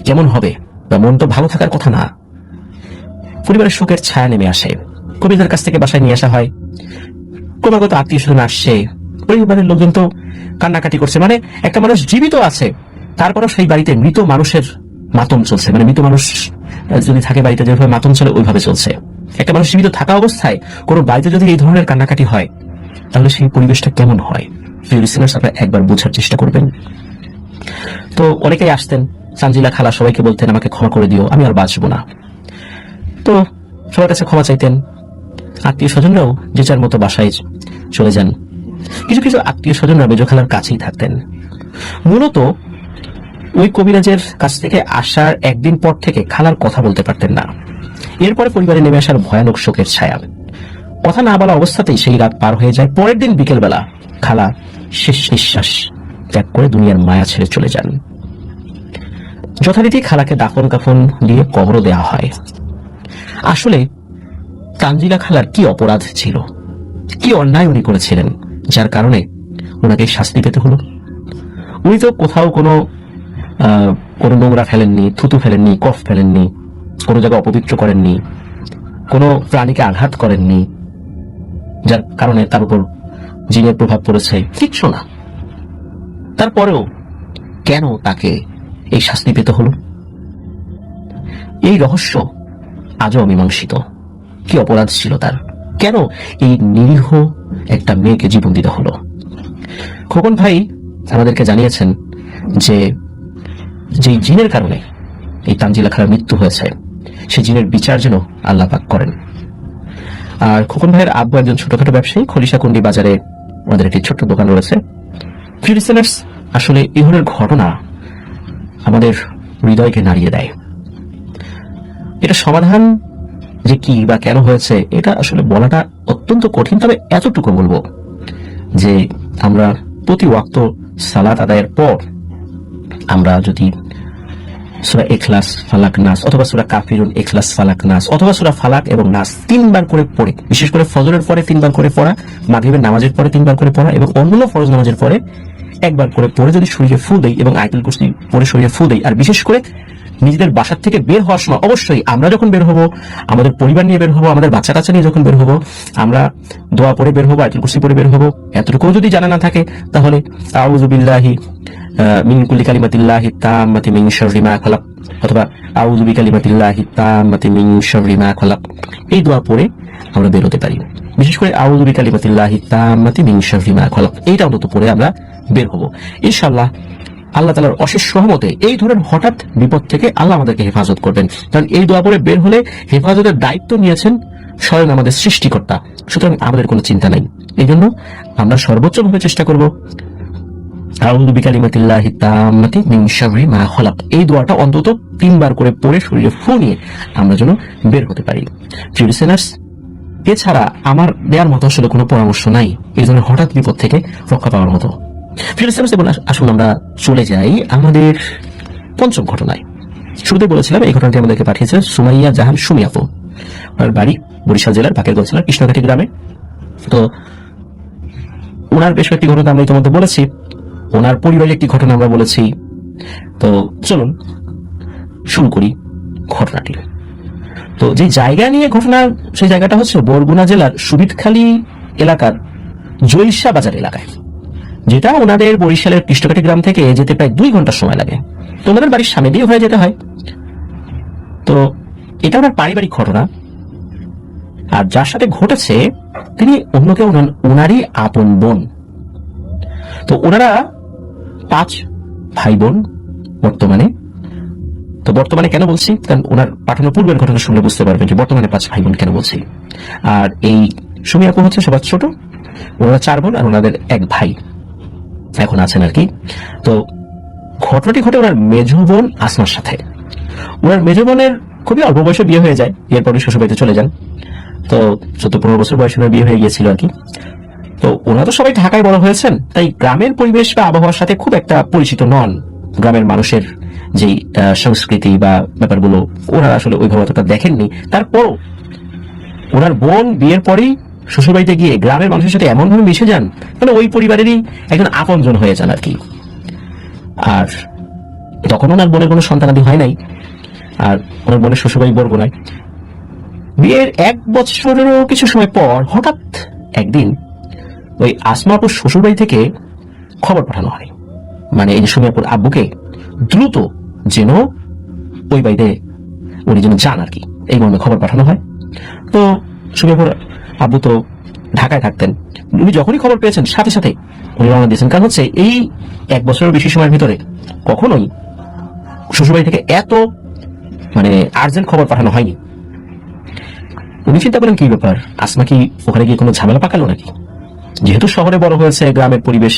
কেমন হবে, বা মন তো ভালো থাকার কথা না। পরিবারের শোকের ছায়া নেমে আসে। কবিরাজের কাছ থেকে বাসায় নিয়ে আসা হয়, ক্রমাগত আত্মীয় স্বজন আসছে, পরিবারের লোকজন তো কান্নাকাটি করছে। মানে একটা মানুষ জীবিত আছে, তারপরও সেই বাড়িতে মৃত মানুষের মাতম চলছে। মানে মৃত মানুষ যদি থাকে বাড়িতে যেভাবে মাতম চলে ওইভাবে চলছে। একটা মানুষ জীবিত থাকা অবস্থায় কোনো বাড়িতে যদি এই ধরনের কান্নাকাটি হয়, তাহলে সেই পরিবেশটা কেমন হয়? লিসেনার্স, আপনারা একবার বোঝার চেষ্টা করবেন। তো অনেকেই আসতেন, তানজিলা খালা সবাইকে বলতেন, আমাকে ক্ষমা করে দিও, আমি আর বাঁচবো না। তো সবার কাছে ক্ষমা চাইতেন। আত্মীয় স্বজনরাও যে যার মতো বাসায় চলে যান। কিছু কিছু আত্মীয় স্বজনরা মেজো খালার কাছেই থাকতেন। মূলত ওই কবিরাজের কাছ থেকে আসার একদিন পর থেকে খালার কথা বলতে পারতেন না। এরপরে পরিবারে নেমে আসার ভয়ানক শোকের ছায়া। কথা না বলা অবস্থাতেই সেই রাত পার হয়ে যায়। পরের দিন বিকেলবেলা খালা শেষ নিঃশ্বাস ত্যাগ করে দুনিয়ার মায়া ছেড়ে চলে যান। যথারীতি খালাকে দাফন কাফন দিয়ে কবর দেওয়া হয়। আসলে তানজিলা খালার কি অপরাধ ছিল, কি অন্যায় উনি করেছিলেন যার কারণে ওনাকে শাস্তি পেতে হলো? উনি তো কোথাও কোনো নোংরা ফেলেননি, থুতু ফেলেননি, কফ ফেলেননি, কোনো জায়গা অপবিত্র করেননি, কোনো প্রাণীকে আঘাত করেননি যার কারণে তার উপর জিনের প্রভাব পড়েছে, কিচ্ছু না। তারপরেও কেন তাকে এই শাস্তি পেতে হলো? এই রহস্য আজও অমীমাংসিত। কি অপরাধ ছিল তার? কেন এই নিরীহ একটা মেয়েকে জীবন দিতে হলো? খোকন ভাই আমাদেরকে জানিয়েছেন যে যেই জিনের কারণে এই তানজিলা খালার মৃত্যু হয়েছে, সেই জিনের বিচার যেন আল্লাহ পাক করেন। আর খোকন ভাইয়ের আব্বু একজন ছোটখাটো ব্যবসায়ী, খলিশাকুন্ডি বাজারে আমাদের একটি ছোট্ট দোকান রয়েছে। প্রিয় লিসেনার্স, আসলে এই ধরনের ঘটনা আমাদের হৃদয়কে নাড়িয়ে দেয়। এটা সমাধান যে কি বা কেন হয়েছে এটা আসলে বলাটা অত্যন্ত কঠিন। তবে এতটুকু বলবো যে আমরা প্রতি ওয়াক্ত সালাত আদায়ের পর আমরা যদি সূরা ইখলাস, ফালাক, নাস অথবা সূরা কাফিরুন, ইখলাস, ফালাক, নাস অথবা সূরা ফালাক এবং নাস 3 বার করে পড়ে, বিশেষ করে ফজরের পরে 3 বার করে পড়া, মাগরিবের নামাজের পরে 3 বার করে পড়া এবং অন্যান্য ফরজ নামাজের পরে 1 বার করে পড়ে যদি শরীরে ফু দেই এবং আয়াতুল কুরসি পড়ে শরীরে ফু দেই, আর বিশেষ করে নিজেদের বাসার থেকে বের হওয়ার সময় অবশ্যই আমরা যখন বের হব, আমাদের পরিবার নিয়ে বের হব, আমাদের বাচ্চা কাচ্চা নিয়ে যখন বের হব, আমরা দোয়া পড়ে বের হব, আয়াতুল কুরসি পড়ে বের হব। এতটুকু যদি জানা না থাকে তাহলে আউযু বিল্লাহি মিন কুল্লি কালিমাতিল্লাহি তাম্মাতি মিন শাররি মা খালাক অথবা আউযু বিকালিমাতিল্লাহি তাম্মাতি মিন শাররি মা খালাক, এই দোয়া পড়ে আমরা বের হতে পারি। বিশেষ করে আউযু বিকালিমাতিল্লাহি তাম্মাতি মিন শাররি মা খালাক, এইটা অন্তত পড়ে আমরা বের হব। ইনশাআল্লাহ আল্লাহ তাআলার অশেষ রহমতে এই ধরনের হঠাৎ বিপদ থেকে আল্লাহ আমাদেরকে হেফাজত করবেন। কারণ এই দোয়া পড়ে বের হলে হেফাজতের দায়িত্ব নিয়েছেন স্বয়ং আমাদের সৃষ্টিকর্তা, সুতরাং আমাদের কোনো চিন্তা নাই। এই জন্য আমরা সর্বোচ্চভাবে চেষ্টা করব আউযু বিকালিমাতিল্লাহি তাম্মাতি মিন শাররি মা খালাক, এই দোয়াটা অন্তত 3 বার করে পড়ে শরীরে ফু নিয়ে আমরা যেন বের হতে পারি। প্রিয় লিসেনার্স, এছাড়া আমার দেওয়ার মতো আসলে কোনো পরামর্শ নাই এই ধরনের হঠাৎ বিপদ থেকে রক্ষা পাওয়ার মতো। প্রিয় লিসেনার্স, এবার আসুন আমরা চলে যাই আমাদের পঞ্চম ঘটনায়। শুরুতে বলেছিলাম এই ঘটনাটি আমাদেরকে পাঠিয়েছে সুমাইয়া জাহান সুমি আপু। ওনার বাড়ি বরিশাল জেলার বাকেরগঞ্জ জেলার কৃষ্ণঘাটি গ্রামে। তো ওনার বেশ কয়েকটি ঘটনা আমরা ইতিমধ্যে বলেছি, ওনার পরিবারের একটি ঘটনা আমরা বলেছি। তো চলুন শুরু শুরু করি ঘটনাটি। তো যে জায়গা নিয়ে ঘটনা, সেই জায়গাটা হচ্ছে বরগুনা জেলার সুবিদখালী এলাকার জৈলসা বাজার এলাকায়, যেটা ওনাদের বরিশালের কৃষ্ণকাটি গ্রাম থেকে যেতে প্রায় 2 ঘন্টা সময় লাগে। তো ওনাদের বাড়ির সামনে দিয়ে হয়ে যেতে হয়। তো এটা ওনার পারিবারিক ঘটনা। আর যার সাথে ঘটেছে তিনি অন্য কেউ নন, ওনারই আপন বোন। তো ওনারা 5 ভাই বোন বর্তমানে। তো বর্তমানে কেন বলছি, কারণ ওনার পাঠানো পূর্বের ঘটনা শুনলে বুঝতে পারবেন যে বর্তমানে 5 ভাই বোন কেন বলছি। আর এই সুমি আপু হচ্ছে সবার ছোট, ওনারা 4 বোন আর ওনাদের 1 ভাই এখন আছেন আর কি। তো ঘটনাটি ঘটে ওনার মেজো বোন আসমার সাথে। ওনার মেজো বোনের খুবই অল্প বয়সে বিয়ে হয়ে যায়, এরপরে শ্বশুরবাড়িতে চলে যান। তো 14-15 বছর বয়সে ওনার বিয়ে হয়ে গিয়েছিল আর কি। তো ওনারা তো সবাই ঢাকায় বড় হয়েছেন, তাই গ্রামের পরিবেশ বা আবহাওয়ার সাথে খুব একটা পরিচিত নন। গ্রামের মানুষের যেই সংস্কৃতি বা ব্যাপারগুলো ওনারা আসলে ওইভাবে অতটা দেখেননি। তারপর ওনার বোন বিয়ের পরেই শ্বশুরবাড়িতে গিয়ে গ্রামের মানুষের সাথে এমন ভাবে মিশে যান, মানে ওই পরিবারেরই একজন আপনজন হয়ে যান আর কি। আর তখন ওনার বোনের কোনো সন্তানাদি হয় নাই, আর ওনার বোনের শ্বশুরবাড়ি বরগুনায়। বিয়ের 1 বছরেরও কিছু সময় পর হঠাৎ একদিন ওই আসমাপুর শ্বশুরবাড়ি থেকে খবর পাঠানো হয়, মানে এই যে সুমিয়াপুর আব্বুকে দ্রুত যেন ওই বাড়িতে উনি যেন যান আর কি, এই মর্মে খবর পাঠানো হয়। তো সুমিয়াপুর আব্বু তো ঢাকায় থাকতেন, উনি যখনই খবর পেয়েছেন সাথে সাথে উনি রওনা দিয়েছেন। কারণ হচ্ছে এই 1 বছরের বেশি সময়ের ভিতরে কখনোই শ্বশুরবাড়ি থেকে এত মানে আর্জেন্ট খবর পাঠানো হয়নি। উনি চিন্তা করেন কি ব্যাপার, আসমা কি ওখানে গিয়ে কোনো ঝামেলা পাকালো নাকি? যেহেতু শহরে বড় হয়েছে, গ্রামের পরিবেশ,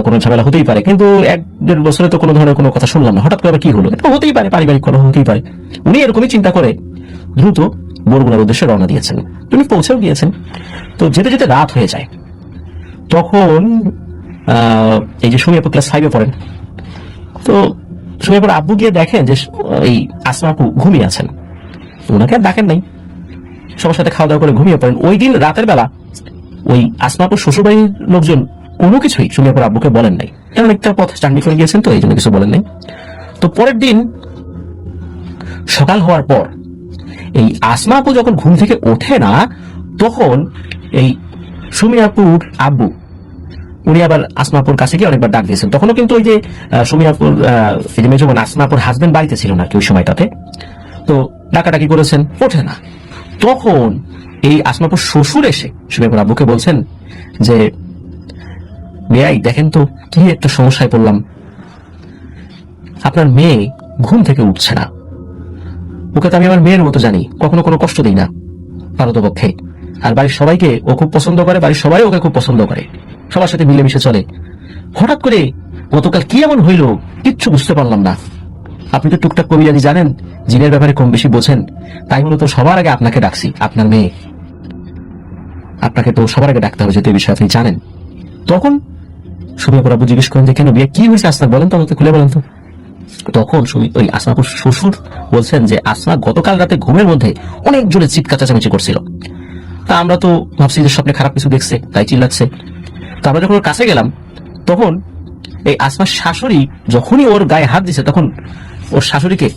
কোনো ঝামেলা হতেই পারে, কিন্তু 1-1.5 বছরে তো কোনো ধরনের কোনো কথা শুনলাম না, হঠাৎ করে কি হলো? এটা হতেই পারে, পারিবারিক কলহ হতেই পারে। উনি এরকমই চিন্তা করে দ্রুত বরগুনার উদ্দেশ্যে রওনা দিয়েছেন। উনি পৌঁছেও গিয়েছেন। তো যেতে যেতে রাত হয়ে যায়। তখন এই যে সুমিয়াপু ক্লাস 5-এ পড়েন। তো সুমিয়াপুর আব্বু গিয়ে দেখেন যে এই আসমা আপু ঘুমিয়ে আছেন, ওনাকে আর ডাকেন নাই, সবার সাথে খাওয়া দাওয়া করে ঘুমিয়ে পড়েন। ওই দিন রাতের বেলা ওই আসমাপুর শ্বশুরবাড়ির লোকজন কোনো কিছুই সুমিয়াপুর আব্বুকে বলেন নাই, কারণ একটা পথ জার্নি করে গিয়েছেন, তো এই জন্য কিছু বলেন নাই। তো পরের দিন সকাল হওয়ার পর এই আসমা আপু যখন ঘুম থেকে ওঠে না, তখন এই সুমিয়াপুর আব্বু উনি আবার আসমাপুর কাছে গিয়ে অনেকবার ডাক দিয়েছেন। তখনও কিন্তু ওই যে সুমিয়াপুর এই যে মেজবান আসমাপুর হাজবেন্ড বাড়িতে ছিল না কি ওই সময়টাতে। তো ডাকাডাকি করেছেন, ওঠে না। তখন এই আসমাপুর শ্বশুর এসে সুমিয়াপুর আব্বুকে বলছেন যে মেয়াই দেখেন তো কি একটা সমস্যায় পড়লাম, আপনার মেয়ে ঘুম থেকে উঠছে না। ওকে তো আমি আমার মেয়ের মতো জানি, কখনো কোনো কষ্ট দিই না পারতপক্ষে। আর বাড়ির সবাইকে ও খুব পছন্দ করে, বাড়ির সবাই ওকে খুব পছন্দ করে, সবার সাথে মিলেমিশে চলে। হঠাৎ করে গতকাল কি এমন হইল কিচ্ছু বুঝতে পারলাম না। আপনি তো টুকটাক কবিরাজি জানেন, জিনের ব্যাপারে কম বেশি বোঝেন, তাই মূলত সবার আগে আপনাকে ডাকছি। আপনার মেয়ে, আপনাকে তো সবার আগে ডাকতে হবে, যেহেতু এই বিষয়ে আপনি জানেন। তখন সুমিয়াপুর আব্বু জিজ্ঞেস করেন যে কেন বিয়ে কি হয়েছে আসনা, বলেন তো আমাকে খুলে বলেন তো। তখন ওই আসমাপুর শ্বশুর বলছেন যে আসমা গতকাল রাতে ঘুমের মধ্যে অনেক জোরে চিৎকার চেঁচামেচি করছিল। তা আমরা তো ভাবছি যে স্বপ্নে খারাপ কিছু দেখছে তাই চিল্লাচ্ছে। তো আমরা যখন ওর কাছে গেলাম, তখন এই আসমার শাশুড়ি যখনই ওর গায়ে হাত দিছে, তখন ওর শাশুড়িকে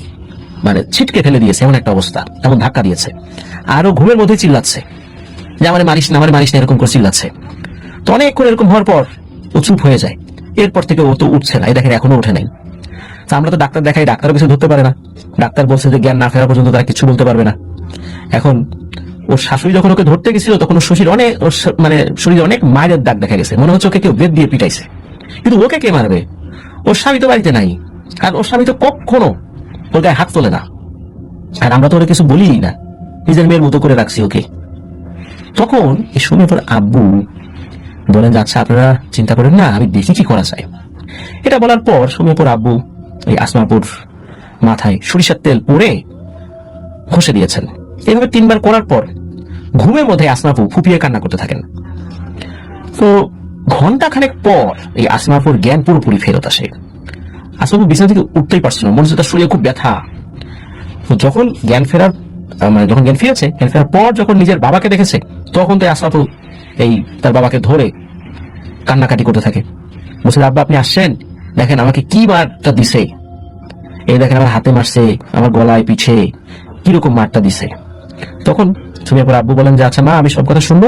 মানে ছিটকে ফেলে দিয়েছে, এমন একটা অবস্থা, এমন ধাক্কা দিয়েছে। আর ও ঘুমের মধ্যে চিল্লাচ্ছে যে আমারে মারিস না, আমারে মারিস না, এরকম করে চিল্লাচ্ছে। তো অনেকক্ষণ এরকম হওয়ার পর ও চুপ হয়ে যায়। এরপর থেকে ও তো উঠছে না, এই দেখেন এখনো উঠে নাই। তা আমরা তো ডাক্তার দেখাই, ডাক্তারও কিছু ধরতে পারে না। ডাক্তার বলছে যে জ্ঞান না ফেরা পর্যন্ত তারা কিছু বলতে পারবে না। এখন ওর শাশুড়ি যখন ওকে ধরতে গেছিল, তখন ওর শরীর অনেক মানে শরীরে অনেক মায়ের দাগ দেখা গেছে, মনে হচ্ছে ওকে কেউ বেদ দিয়ে পিটাইছে। কিন্তু ওকে কে মারবে? ওর স্বামী তো বাড়িতে নাই, আর ওর স্বামী তো কখনো ওর গায়ে হাত তোলে না। আর আমরা তো ওরা কিছু বলি না, নিজের মেয়ের মতো করে রাখছি ওকে। তখন এই সুমিয়াপুর আব্বু বলেন যে আচ্ছা আপনারা চিন্তা করেন না, আমি দেখি কি করা যায়। এটা বলার পর সুমিয়াপুর আব্বু এই আসমাপুর মাথায় সরিষার তেল পরে ঘষে দিয়েছেন। এইভাবে 3 বার করার পর ঘুমের মধ্যে আসমাপু ফুপিয়ে কান্না করতে থাকেন। তো ঘন্টাখানেক পর এই আসমাপুর জ্ঞান পুরোপুরি ফেরত আসে। আসমাপু বিছানা থেকে উঠতেই পারছিল না, মনে হচ্ছে তার শরীরে খুব ব্যথা। তো যখন জ্ঞান ফেরার মানে যখন জ্ঞান ফিরেছে, জ্ঞান ফেরার পর যখন নিজের বাবাকে দেখেছে, তখন তো আসমাপু এই তার বাবাকে ধরে কান্নাকাটি করতে থাকে। বলছে আব্বা আপনি আসছেন, দেখেন আমাকে কি মারটা দিছে। এই দেখেন আমার হাতে মারছে, আমার গলায় পিঠে কিরকম মারটা দিছে। তখন সুমিয়াপুর আব্বু বলেন যে আচ্ছা মা, আমি সব কথা শুনবো,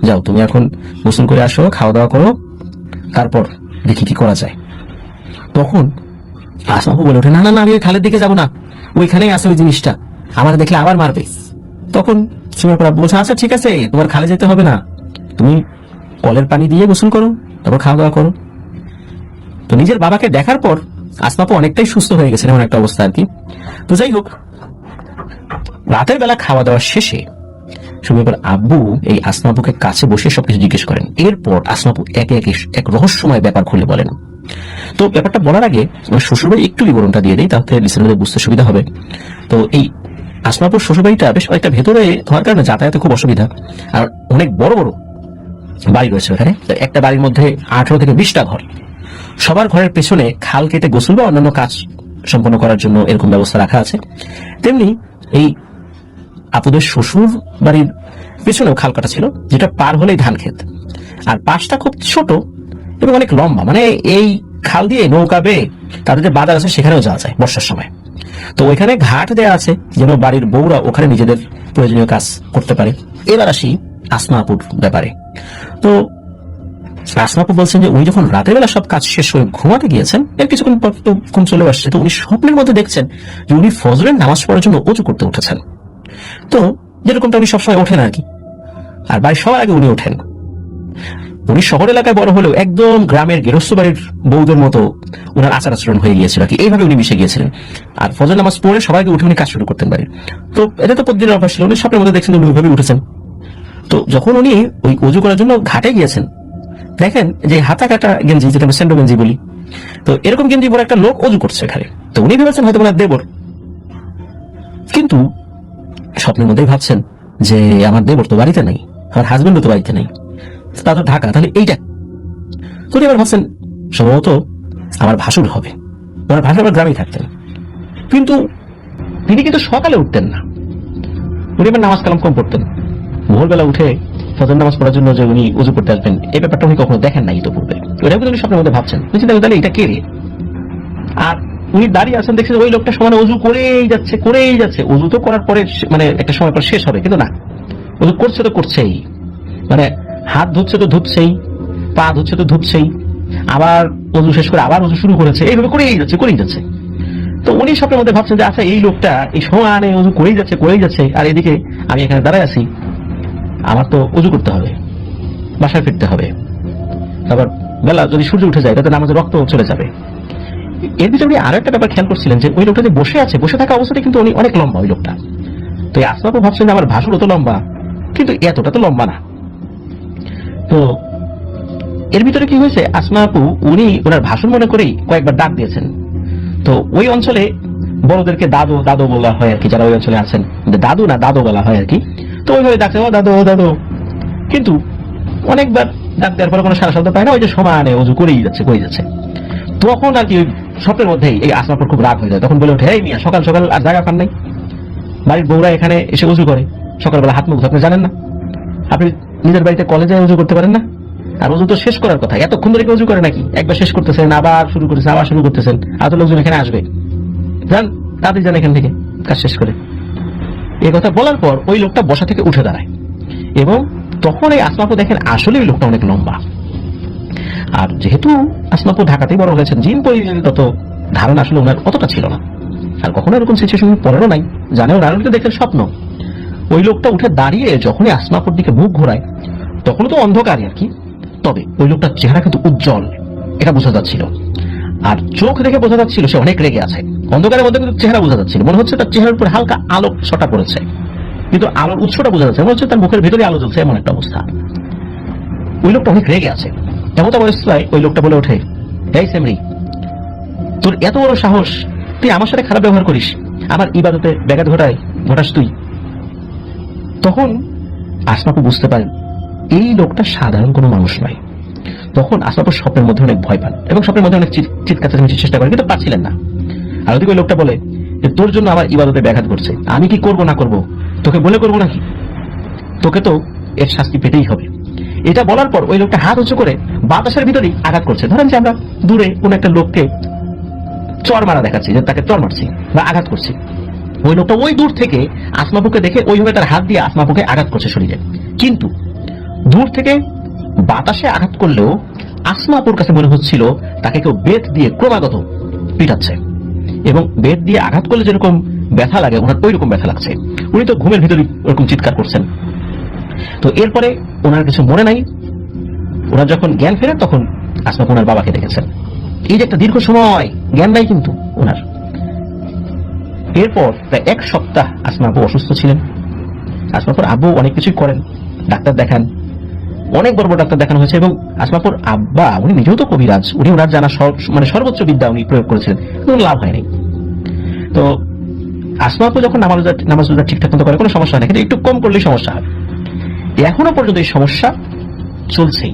যাও তুমি এখন গোসল করে আসো, খাওয়া দাওয়া করো, তারপর দেখি কি করা যায়। তখন আসমাপু বলে ওঠে, না না না, আমি ওই খালের দিকে যাবো না, ওইখানেই আছে ওই জিনিসটা, আমার দেখলে আবার মারবে। তখন সুমিয়াপুর আব্বু বলছে আচ্ছা ঠিক আছে, তোমার খালে যেতে হবে না, তুমি কলের পানি দিয়ে গোসল করো, তারপর খাওয়া দাওয়া করো। তো নিজের বাবাকে দেখার পর আসমাপু অনেকটাই সুস্থ হয়ে গেছেন, এমন একটা অবস্থা আর কি। তো যাই হোক, রাতের বেলা খাওয়া দাওয়া শেষে সুমিয়াপুর আব্বু এই আসমাপুকে কাছে বসে সবকিছু জিজ্ঞেস করেন। এরপর আসমাপু একে একে এক রহস্যময় ব্যাপার খুলে বলেন। তো ব্যাপারটা বলার আগে আমার শ্বশুরবাড়ি একটু বিবরণটা দিয়ে দিই, তাতে লিসেনারদের বুঝতে সুবিধা হবে। তো এই আসমাপুর শ্বশুরবাড়িটা বেশ অনেকটা ভেতরে হওয়ার কারণে যাতায়াতে খুব অসুবিধা, আর অনেক বড় বড় বাড়ি রয়েছে ওখানে। একটা বাড়ির মধ্যে 18 থেকে 20টা ঘর, সবার ঘরের পেছনে খাল কেটে গোসল বা অন্যান্য কাজ সম্পন্ন করার জন্য এরকম ব্যবস্থা রাখা আছে। তেমনি এই আপুদের শ্বশুর বাড়ির পেছনেও খাল কাটা ছিল, যেটা পার হলেই ধান ক্ষেত, আর পাশটা খুব ছোট এবং অনেক লম্বা, মানে এই খাল দিয়ে নৌকা বেয়ে তাদের যে বাজার আছে সেখানেও যাওয়া যায় বর্ষার সময়। তো ওইখানে ঘাট দেওয়া আছে যেন বাড়ির বউরা ওখানে নিজেদের প্রয়োজনীয় কাজ করতে পারে। এবার আসি আসমা আপুর ব্যাপারে। তো আসমা আপু বলছেন যে উনি যখন রাতের বেলা সব কাজ শেষ করে ঘুমাতে গিয়েছেন, এর কিছুক্ষণ পর তো ঘুম চলে আসছে, তো উনি স্বপ্নের মধ্যে দেখছেন যে উনি ফজরের নামাজ পড়ার জন্য অজু করতে উঠেছেন। তো যেরকমটা উনি সবসময় ওঠেন আর কি, আর বাড়ির সবার আগে উনি ওঠেন। উনি শহর এলাকায় বড় হলেও একদম গ্রামের গৃহস্থ বাড়ির বউদের মতো ওনার আচার আচরণ হয়ে গিয়েছিল আর কি, এইভাবে উনি মিশে গিয়েছিলেন। আর ফজর নামাজ পড়ে সবাইকে উঠে উনি কাজ শুরু করতেন বাড়ির। তো এটা তো প্রতিদিনের অভ্যাস ছিল, উনি স্বপ্নের মধ্যে দেখছেন উনি ওইভাবে উঠেছেন। তো যখন উনি ওই অজু করার জন্য ঘাটে গিয়েছেন, দেখেন যে হাতা কাটা গেঞ্জি, যেটা আমরা স্যান্ডো গেঞ্জি বলি, তো এরকম গেঞ্জি পরে একটা লোক অজু করছে এখানে। তো উনি ভেবেছেন হয়তো ওনার দেবর, কিন্তু স্বপ্নের মধ্যেই ভাবছেন যে আমার দেবর তো বাড়িতে নেই, আমার হাজবেন্ডও তো বাড়িতে নেই, তা তো ঢাকা, তাহলে এইটা। তো উনি এবার ভাবছেন সম্ভবত আমার ভাসুর হবে, ওনার ভাসুর আবার গ্রামেই থাকতেন, কিন্তু তিনি কিন্তু সকালে উঠতেন না, উনি এবার নামাজ কালাম কম পড়তেন। ভোরবেলা উঠে ফজর নামাজ পড়ার জন্য যে উনি উজু করতে আসবেন, এই ব্যাপারটা উনি কখনো দেখেন নাই তো পূর্বে। ওটা কিন্তু উনি স্বপ্নের মধ্যে ভাবছেন, চিন্তা করেন তাহলে এটা কে রে। আর উনি দাঁড়িয়ে আছেন, দেখছেন ওই লোকটা সমানে অজু করেই যাচ্ছে করেই যাচ্ছে। অজু তো করার পরে মানে একটা সময় পর শেষ হবে, কিন্তু না, অজু করছে তো করছেই, মানে হাত ধুচ্ছে তো ধুচ্ছেই, পা ধুচ্ছে তো ধুচ্ছেই, আবার অজু শেষ করে আবার অজু শুরু করেছে, এইভাবে করেই যাচ্ছে করেই যাচ্ছে। তো উনি স্বপ্নের মধ্যে ভাবছেন যে আচ্ছা এই লোকটা এই সমানে অজু করেই যাচ্ছে, আর এদিকে আমি এখানে দাঁড়ায় আছি, আমার তো অজু করতে হবে, বাসায় ফিরতে হবে, আবার বেলা যদি সূর্য উঠে যায় তাতে নামাজের রক্ত চলে যাবে। এর ভিতরে উনি আরো একটা ব্যাপার খেয়াল করছিলেন যে ওই লোকটা যে বসে আছে, বসে থাকা অবস্থাতে কিন্তু উনি অনেক লম্বা ওই লোকটা। তো এই আসমাপু ভাবছেন যে আমার ভাসুর তো লম্বা, কিন্তু এতটা তো লম্বা না। তো এর ভিতরে কি হয়েছে, আসমা আপু উনি ওনার ভাষণ মনে করেই কয়েকবার ডাক দিয়েছেন। তো ওই অঞ্চলে বড়দেরকে দাদু দাদু বলা হয় আর কি, যারা ওই অঞ্চলে আছেন, দাদু না দাদু বলা হয় আর কি। তো ওইভাবে ডাকছে ও দাদু ও দাদু, কিন্তু অনেকবার ডাক দেওয়ার পরে কোনো সারা শব্দ পায় না, ওই যে সমানে অজু করেই যাচ্ছে। তখন আর কি স্বপ্নের মধ্যেই এই আসমাপুর খুব রাগ হয়ে যায়, তখন বলে ওঠে এই মিয়া, সকাল সকাল আর জায়গা পান নাই, বাড়ির বউরা এখানে এসে উজু করে, সকালবেলা হাত মুখ আপনি জানেন না, আপনি নিজের বাড়িতে কলেজে উজু করতে পারেন না, আর উজু তো শেষ করার কথা, এতক্ষণ ধরে উজু করে নাকি, একবার শেষ করতেছেন আবার শুরু করতেছেন আবার শুরু করতেছেন, আর তো লোকজন এখানে আসবে, যান তাড়াতাড়ি যান এখান থেকে কাজ শেষ করে। এই কথা বলার পর ওই লোকটা বসা থেকে উঠে দাঁড়ায়, এবং তখন এই আসমাপু দেখেন আসলে ওই লোকটা অনেক লম্বা। আর যেহেতু আসমাপু ঢাকাতেই বড় হয়েছেন, জিন পরিবারের তত ধারণা আসলে ওনার অতটা ছিল না, আর কখনো এরকম সিচুয়েশন পড়েও নাই, জানেও না, তো দেখেন স্বপ্ন। ওই লোকটা উঠে দাঁড়িয়ে যখনই আসমাপুর দিকে মুখ ঘোরায়, তখন তো অন্ধকারই আর কি, তবে ওই লোকটার চেহারা কিন্তু উজ্জ্বল, এটা বোঝা যাচ্ছিল। আর চোখ দেখে বোঝা যাচ্ছিল সে অনেক রেগে আছে। অন্ধকারের মধ্যে কিন্তু চেহারা বোঝা যাচ্ছিল, মনে হচ্ছে তার চেহারার উপর হালকা আলো ছটা পড়েছে, কিন্তু আলোর উৎসটা বোঝা যাচ্ছে, মনে হচ্ছে তার মুখের ভিতরে আলো জ্বলছে, এমন একটা অবস্থা। ওই লোকটা অনেক রেগে আছে। এমন অবস্থায় ওই লোকটা বলে ওঠে, এই সেমরি, তোর এত বড় সাহস, তুই আমার সাথে খারাপ ব্যবহার করিস, আমার ইবাদতে ব্যাঘাত ঘটাস তুই। তখন আসমাপু বুঝতে পারেন এই লোকটা সাধারণ কোনো মানুষ নয়। তখন আসমাপু স্বপ্নের মধ্যে অনেক ভয় পান, এবং স্বপ্নের মধ্যে অনেক চিৎকার চেঁচামেচির চেষ্টা করেন, কিন্তু পারছিলেন না। আর ওদিকে ওই লোকটা বলে যে তোর জন্য আমার ইবাদতে ব্যাঘাত ঘটছে, আমি কি করবো না করবো, তোকে বলে করবো নাকি, তোকে তো এর শাস্তি পেতেই হবে। এটা বলার পর ওই লোকটা হাত উঁচু করে বাতাসের ভিতরেই আঘাত করছে। ধরেন যে আমরা দূরে কোন একটা লোককে চর মারা দেখাচ্ছি, যে তাকে চর মারছি বা আঘাত করছি। ওই লোকটা ওই দূর থেকে আসমাপুকে দেখে ওইভাবে তার হাত দিয়ে আসমাপুকে আঘাত করছে শরীরে, কিন্তু দূর থেকে বাতাসে আঘাত করলেও আসমাপুর কাছে মনে হচ্ছিল তাকে কেউ বেত দিয়ে ক্রমাগত পিটাচ্ছে, এবং বেত দিয়ে আঘাত করলে যেরকম ব্যথা লাগে ওনার ওই রকম ব্যথা লাগছে। উনি তো ঘুমের ভিতরে ওরকম চিৎকার করছেন। তো এরপরে ওনার কিছু মনে নাই। ওনার যখন জ্ঞান ফেরে তখন আসমাপ ওনার বাবাকে দেখেছেন। এই যে একটা দীর্ঘ সময় জ্ঞান নাই কিন্তু ওনার। এরপর প্রায় 1 সপ্তাহ আসমাপু অসুস্থ ছিলেন। আসমাপুর আব্বু অনেক কিছুই করেন, ডাক্তার দেখান, অনেক বড় বড় ডাক্তার দেখানো হয়েছে, এবং আসমাপুর আব্বা উনি নিজেও তো কবিরাজ, উনি ওনার জানা সর্বোচ্চ বিদ্যা উনি প্রয়োগ করেছিলেন, কোনো লাভ হয়নি। তো আসমাপু যখন নামাজ রোজা ঠিকঠাক মতো করে কোনো সমস্যা হয় না, কিন্তু একটু কম করলেই সমস্যা হয়। এখনো পর্যন্ত এই সমস্যা চলছেই।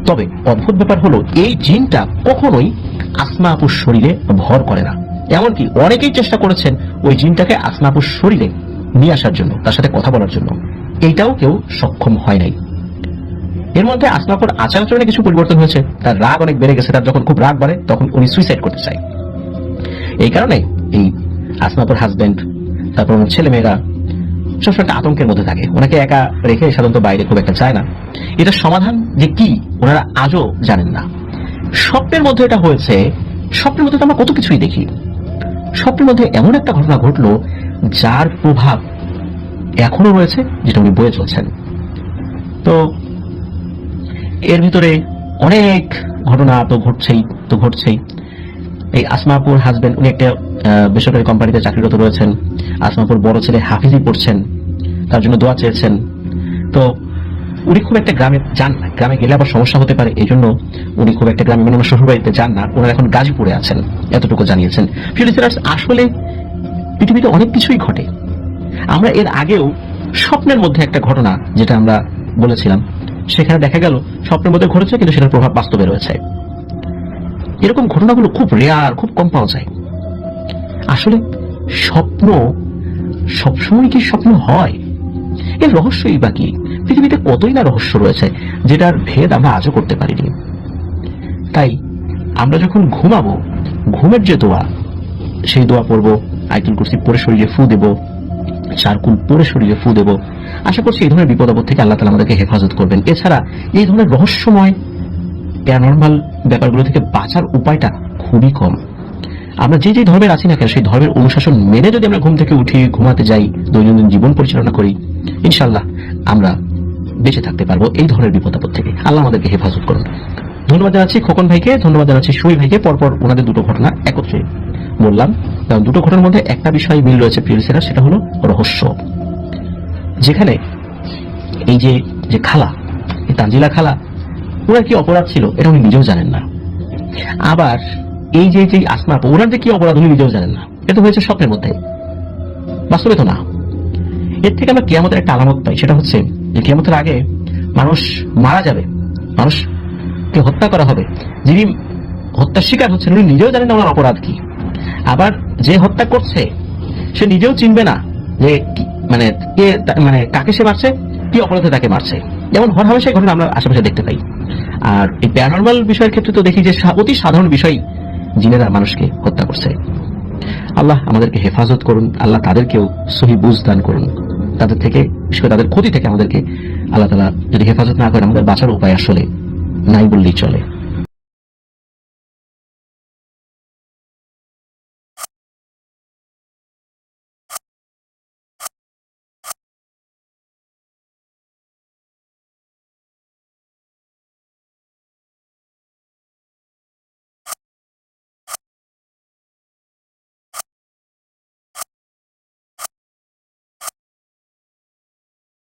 তবে অদ্ভুত ব্যাপার হলো এই জিনটা কখনোই আসমা আপুর শরীরে ভর করে না। এমনকি অনেকেই চেষ্টা করেছেন ওই জিনটাকে আসমা আপুর শরীরে নিয়ে আসার জন্য, তার সাথে কথা বলার জন্য, এইটাও কেউ সক্ষম হয় নাই। এর মধ্যে আসমা আপুর আচার আচরণে কিছু পরিবর্তন হয়েছে। তার রাগ অনেক বেড়ে গেছে, তার যখন খুব রাগ বাড়ে তখন উনি সুইসাইড করতে চায়। এই কারণে এই আসমা আপুর হাজবেন্ড, তারপর ওনার ছেলেমেয়েরা সবসময় একটা আতঙ্কের মধ্যে থাকে। ওনাকে একা রেখে সাধারণত বাইরে খুব একটা যায় না। এটার সমাধান যে কি ওনারা আজও জানেন না। স্বপ্নের মধ্যে এটা হয়েছে। স্বপ্নের মধ্যে তো আমরা কত কিছুই দেখি। স্বপ্নের মধ্যে এমন একটা ঘটনা ঘটলো যার প্রভাব এখনো রয়েছে, যেটা উনি বয়ে চলছেন। তো এর ভিতরে অনেক ঘটনা তো ঘটছেই। এই আসমাপুর হাজবেন্ড উনি একটা বেসরকারি কোম্পানিতে চাকরিরত রয়েছেন। আসমাপুর বড় ছেলে হাফিজি পড়ছেন, তার জন্য দোয়া চেয়েছেন। তো উনি খুব একটা গ্রামে যান না, গ্রামে গেলে আবার সমস্যা হতে পারে, এই জন্য উনি খুব একটা গ্রামে, মানে ওনার শ্বশুরবাড়িতে যান না। ওনারা এখন গাজীপুরে আছেন, এতটুকু জানিয়েছেন। ফিলিস্তিনার্স, আসলে পৃথিবীতে অনেক কিছুই ঘটে। আমরা এর আগেও স্বপ্নের মধ্যে একটা ঘটনা যেটা আমরা বলেছিলাম, সেখানে দেখা গেল স্বপ্নের মধ্যে ঘটেছে কিন্তু সেটার প্রভাব বাস্তবে রয়েছে। এরকম ঘটনাগুলো খুব রেয়ার, খুব কম পাওয়া যায়। আসলে স্বপ্ন সবসময় কি স্বপ্ন হয়? এর রহস্যই বা কি? পৃথিবীতে কতই না রহস্য রয়েছে যেটার ভেদ আমরা আজও করতে পারিনি। তাই আমরা যখন ঘুমাবো, ঘুমের যে দোয়া, সেই দোয়া পড়বো, আয়াতুল কুরসি পড়ে শরীরে ফু দেব, চারকুল পড়ে শরীরে ফু দেব। আশা করছি এই ধরনের বিপদ আপদ থেকে আল্লাহ তাআলা আমাদেরকে হেফাজত করবেন। এছাড়া এই ধরনের রহস্যময় প্যারানরমাল ব্যাপারগুলো থেকে বাঁচার উপায়টা খুবই কম। আমরা যে যে ধর্মের আছি না কেন, সেই ধর্মের অনুশাসন মেনে যদি আমরা ঘুম থেকে উঠি, ঘুমাতে যাই, দৈনন্দিন জীবন পরিচালনা করি, ইনশাআল্লাহ আমরা বেঁচে থাকতে পারবো এই ধরনের বিপদ আপদ থেকে। আল্লাহ আমাদেরকে হেফাজত করুন। ধন্যবাদ জানাচ্ছি খোকন ভাইকে, ধন্যবাদ জানাচ্ছি সুই ভাইকে। পরপর ওনাদের দুটো ঘটনা একত্রে বললাম, কারণ দুটো ঘটনার মধ্যে একটা বিষয় মিল রয়েছে প্রিয় লিসেনার, সেটা হলো রহস্য। যেখানে এই যে খালা, এই তানজিলা খালা, ওনার কি অপরাধ ছিল এটা উনি নিজেও জানেন না। আবার এই যে আসমা আপু, ওনার যে কি অপরাধ উনি নিজেও জানেন না। এটা হয়েছে স্বপ্নের মধ্যে, বাস্তবে তো না। এর থেকে আমরা কিয়ামতের একটা আলামত পাই, সেটা হচ্ছে যে কিয়ামতের আগে মানুষ মারা যাবে, মানুষকে হত্যা করা হবে। যিনি হত্যার শিকার হচ্ছেন উনি নিজেও জানেন না ওনার অপরাধ কি। আবার যে হত্যা করছে সে নিজেও চিনবে না যে মানে কে, মানে কাকে সে মারছে, কি অপরাধে তাকে মারছে। যেমন হরহামেশাই ঘটনা আমরা আশেপাশে দেখতে পাই। আর এই প্যারানরমাল বিষয়ের ক্ষেত্রে তো দেখি যে অতি সাধারণ বিষয়, জিনেরা মানুষকে হত্যা করছে। আল্লাহ আমাদেরকে হেফাজত করুন, আল্লাহ তাদেরকেও সহি বুঝ দান করুন। তাদের থেকে, বিশেষ করে তাদের ক্ষতি থেকে আমাদেরকে আল্লাহ তাআলা যদি হেফাজত না করেন, আমাদের বাঁচার উপায় আসলে নাই বললেই চলে।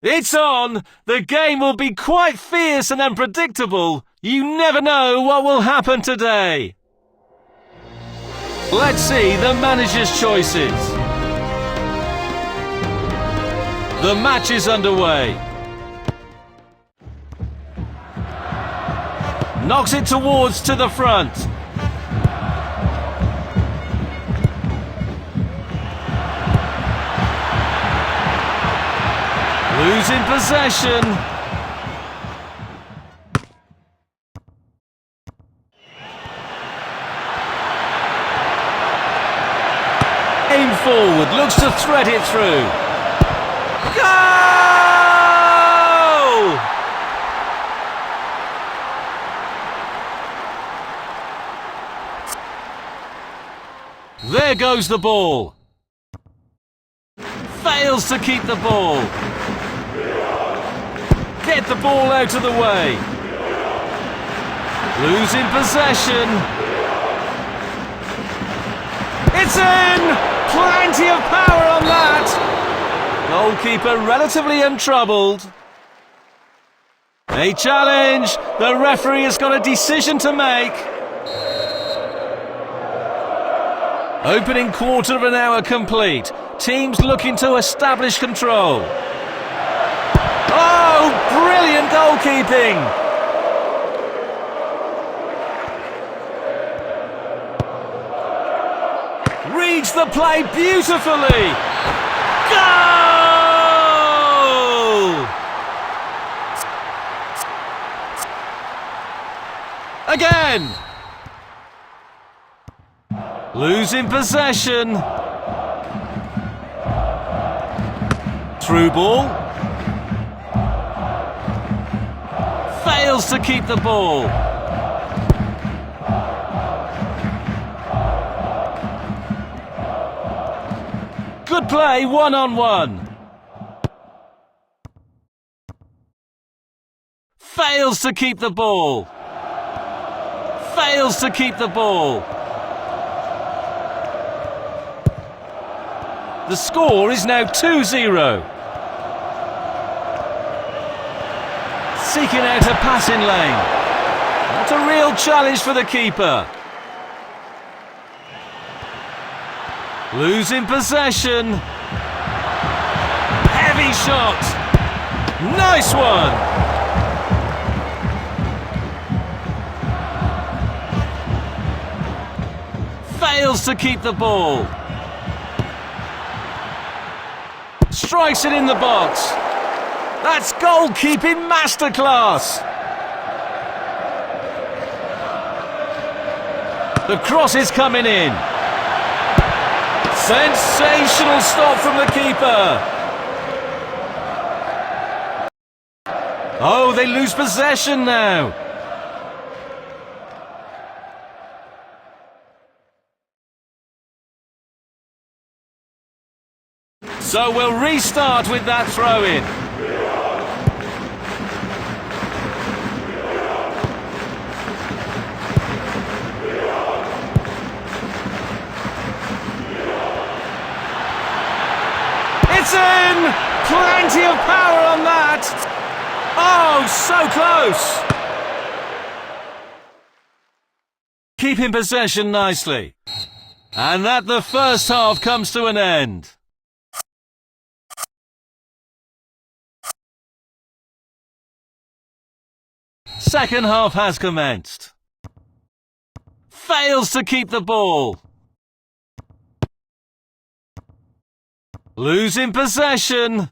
It's on! The game will be quite fierce and unpredictable. You never know what will happen today. Let's see the manager's choices. The match is underway. Knocks it towards to the front. Losing possession. forward, looks to thread it through. Goal! There goes the ball. Fails to keep the ball. Get the ball out of the way. Losing possession. It's in! Plenty of power on that. Goalkeeper relatively untroubled. A challenge. The referee has got a decision to make. Opening quarter of an hour complete. Teams looking to establish control. Oh, brilliant goalkeeping! Reads the play beautifully. Goal! Again! Losing possession. Through ball. Fails to keep the ball. Good play, one-on-one. Fails to keep the ball. Fails to keep the ball. The score is now 2-0. Seeking out a passing lane. That's a real challenge for the keeper. Losing possession. Heavy shot. Nice one. Fails to keep the ball. Strikes it in the box. That's goalkeeping masterclass. The cross is coming in. Sensational stop from the keeper. Oh, they lose possession now. So we'll restart with that throw-in. It's in! Plenty of power on that! Oh, so close! Keeping possession nicely. And that the first half comes to an end. Second half has commenced. Fails to keep the ball. Losing possession.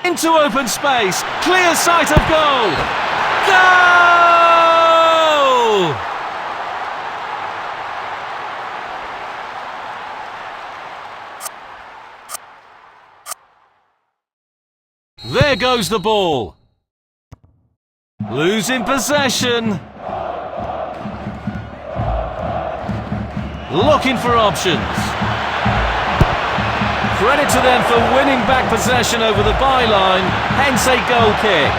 Into open space. Clear sight of goal. Goal! There goes the ball. Losing possession. Looking for options. Credit to them for winning back possession over the byline, hence a goal kick.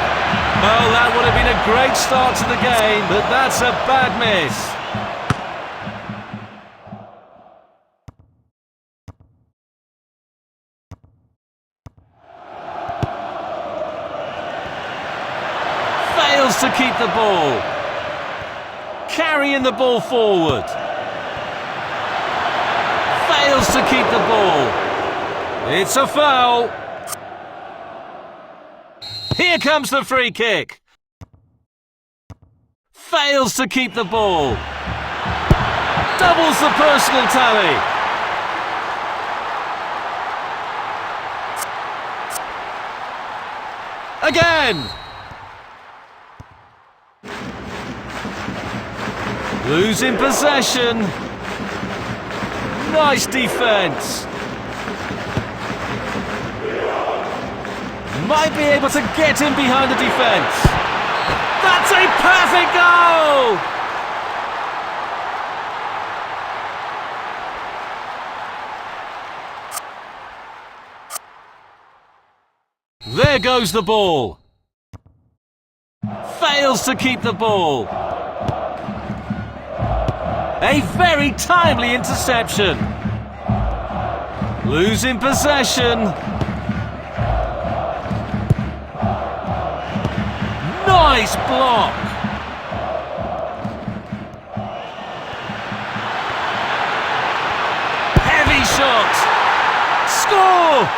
Well, that would have been a great start to the game, but that's a bad miss. Fails to keep the ball. Carrying the ball forward. Fails to keep the ball. It's a foul. Here comes the free kick. Fails to keep the ball. Doubles the personal tally. Again. Losing possession. Nice defence. Might be able to get in behind the defence. That's a perfect goal! There goes the ball. Fails to keep the ball. A very timely interception. Losing possession. Nice block. Heavy shot. Score!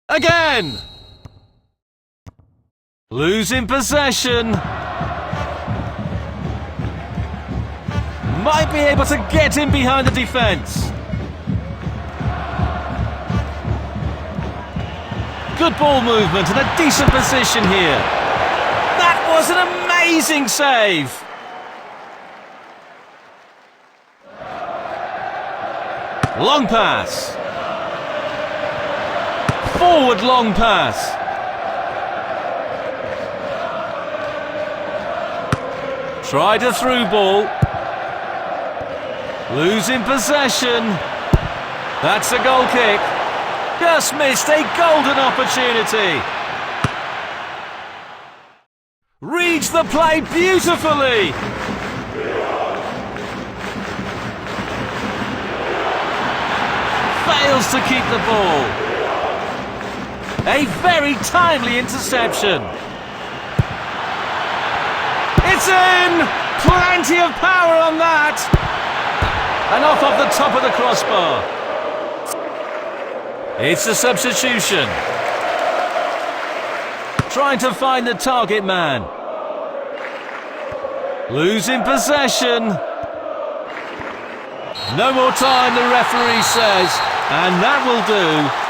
Again! Losing possession. Might be able to get in behind the defence. Good ball movement and a decent position here. That was an amazing save. Long pass. Forward long pass. Tried a through ball. Losing possession. That's a goal kick. Just missed a golden opportunity. Reads the play beautifully. Fails to keep the ball. A very timely interception. It's in! Plenty of power on that! And off the top of the crossbar. It's a substitution. Trying to find the target man. Losing possession. No more time, the referee says, and that will do.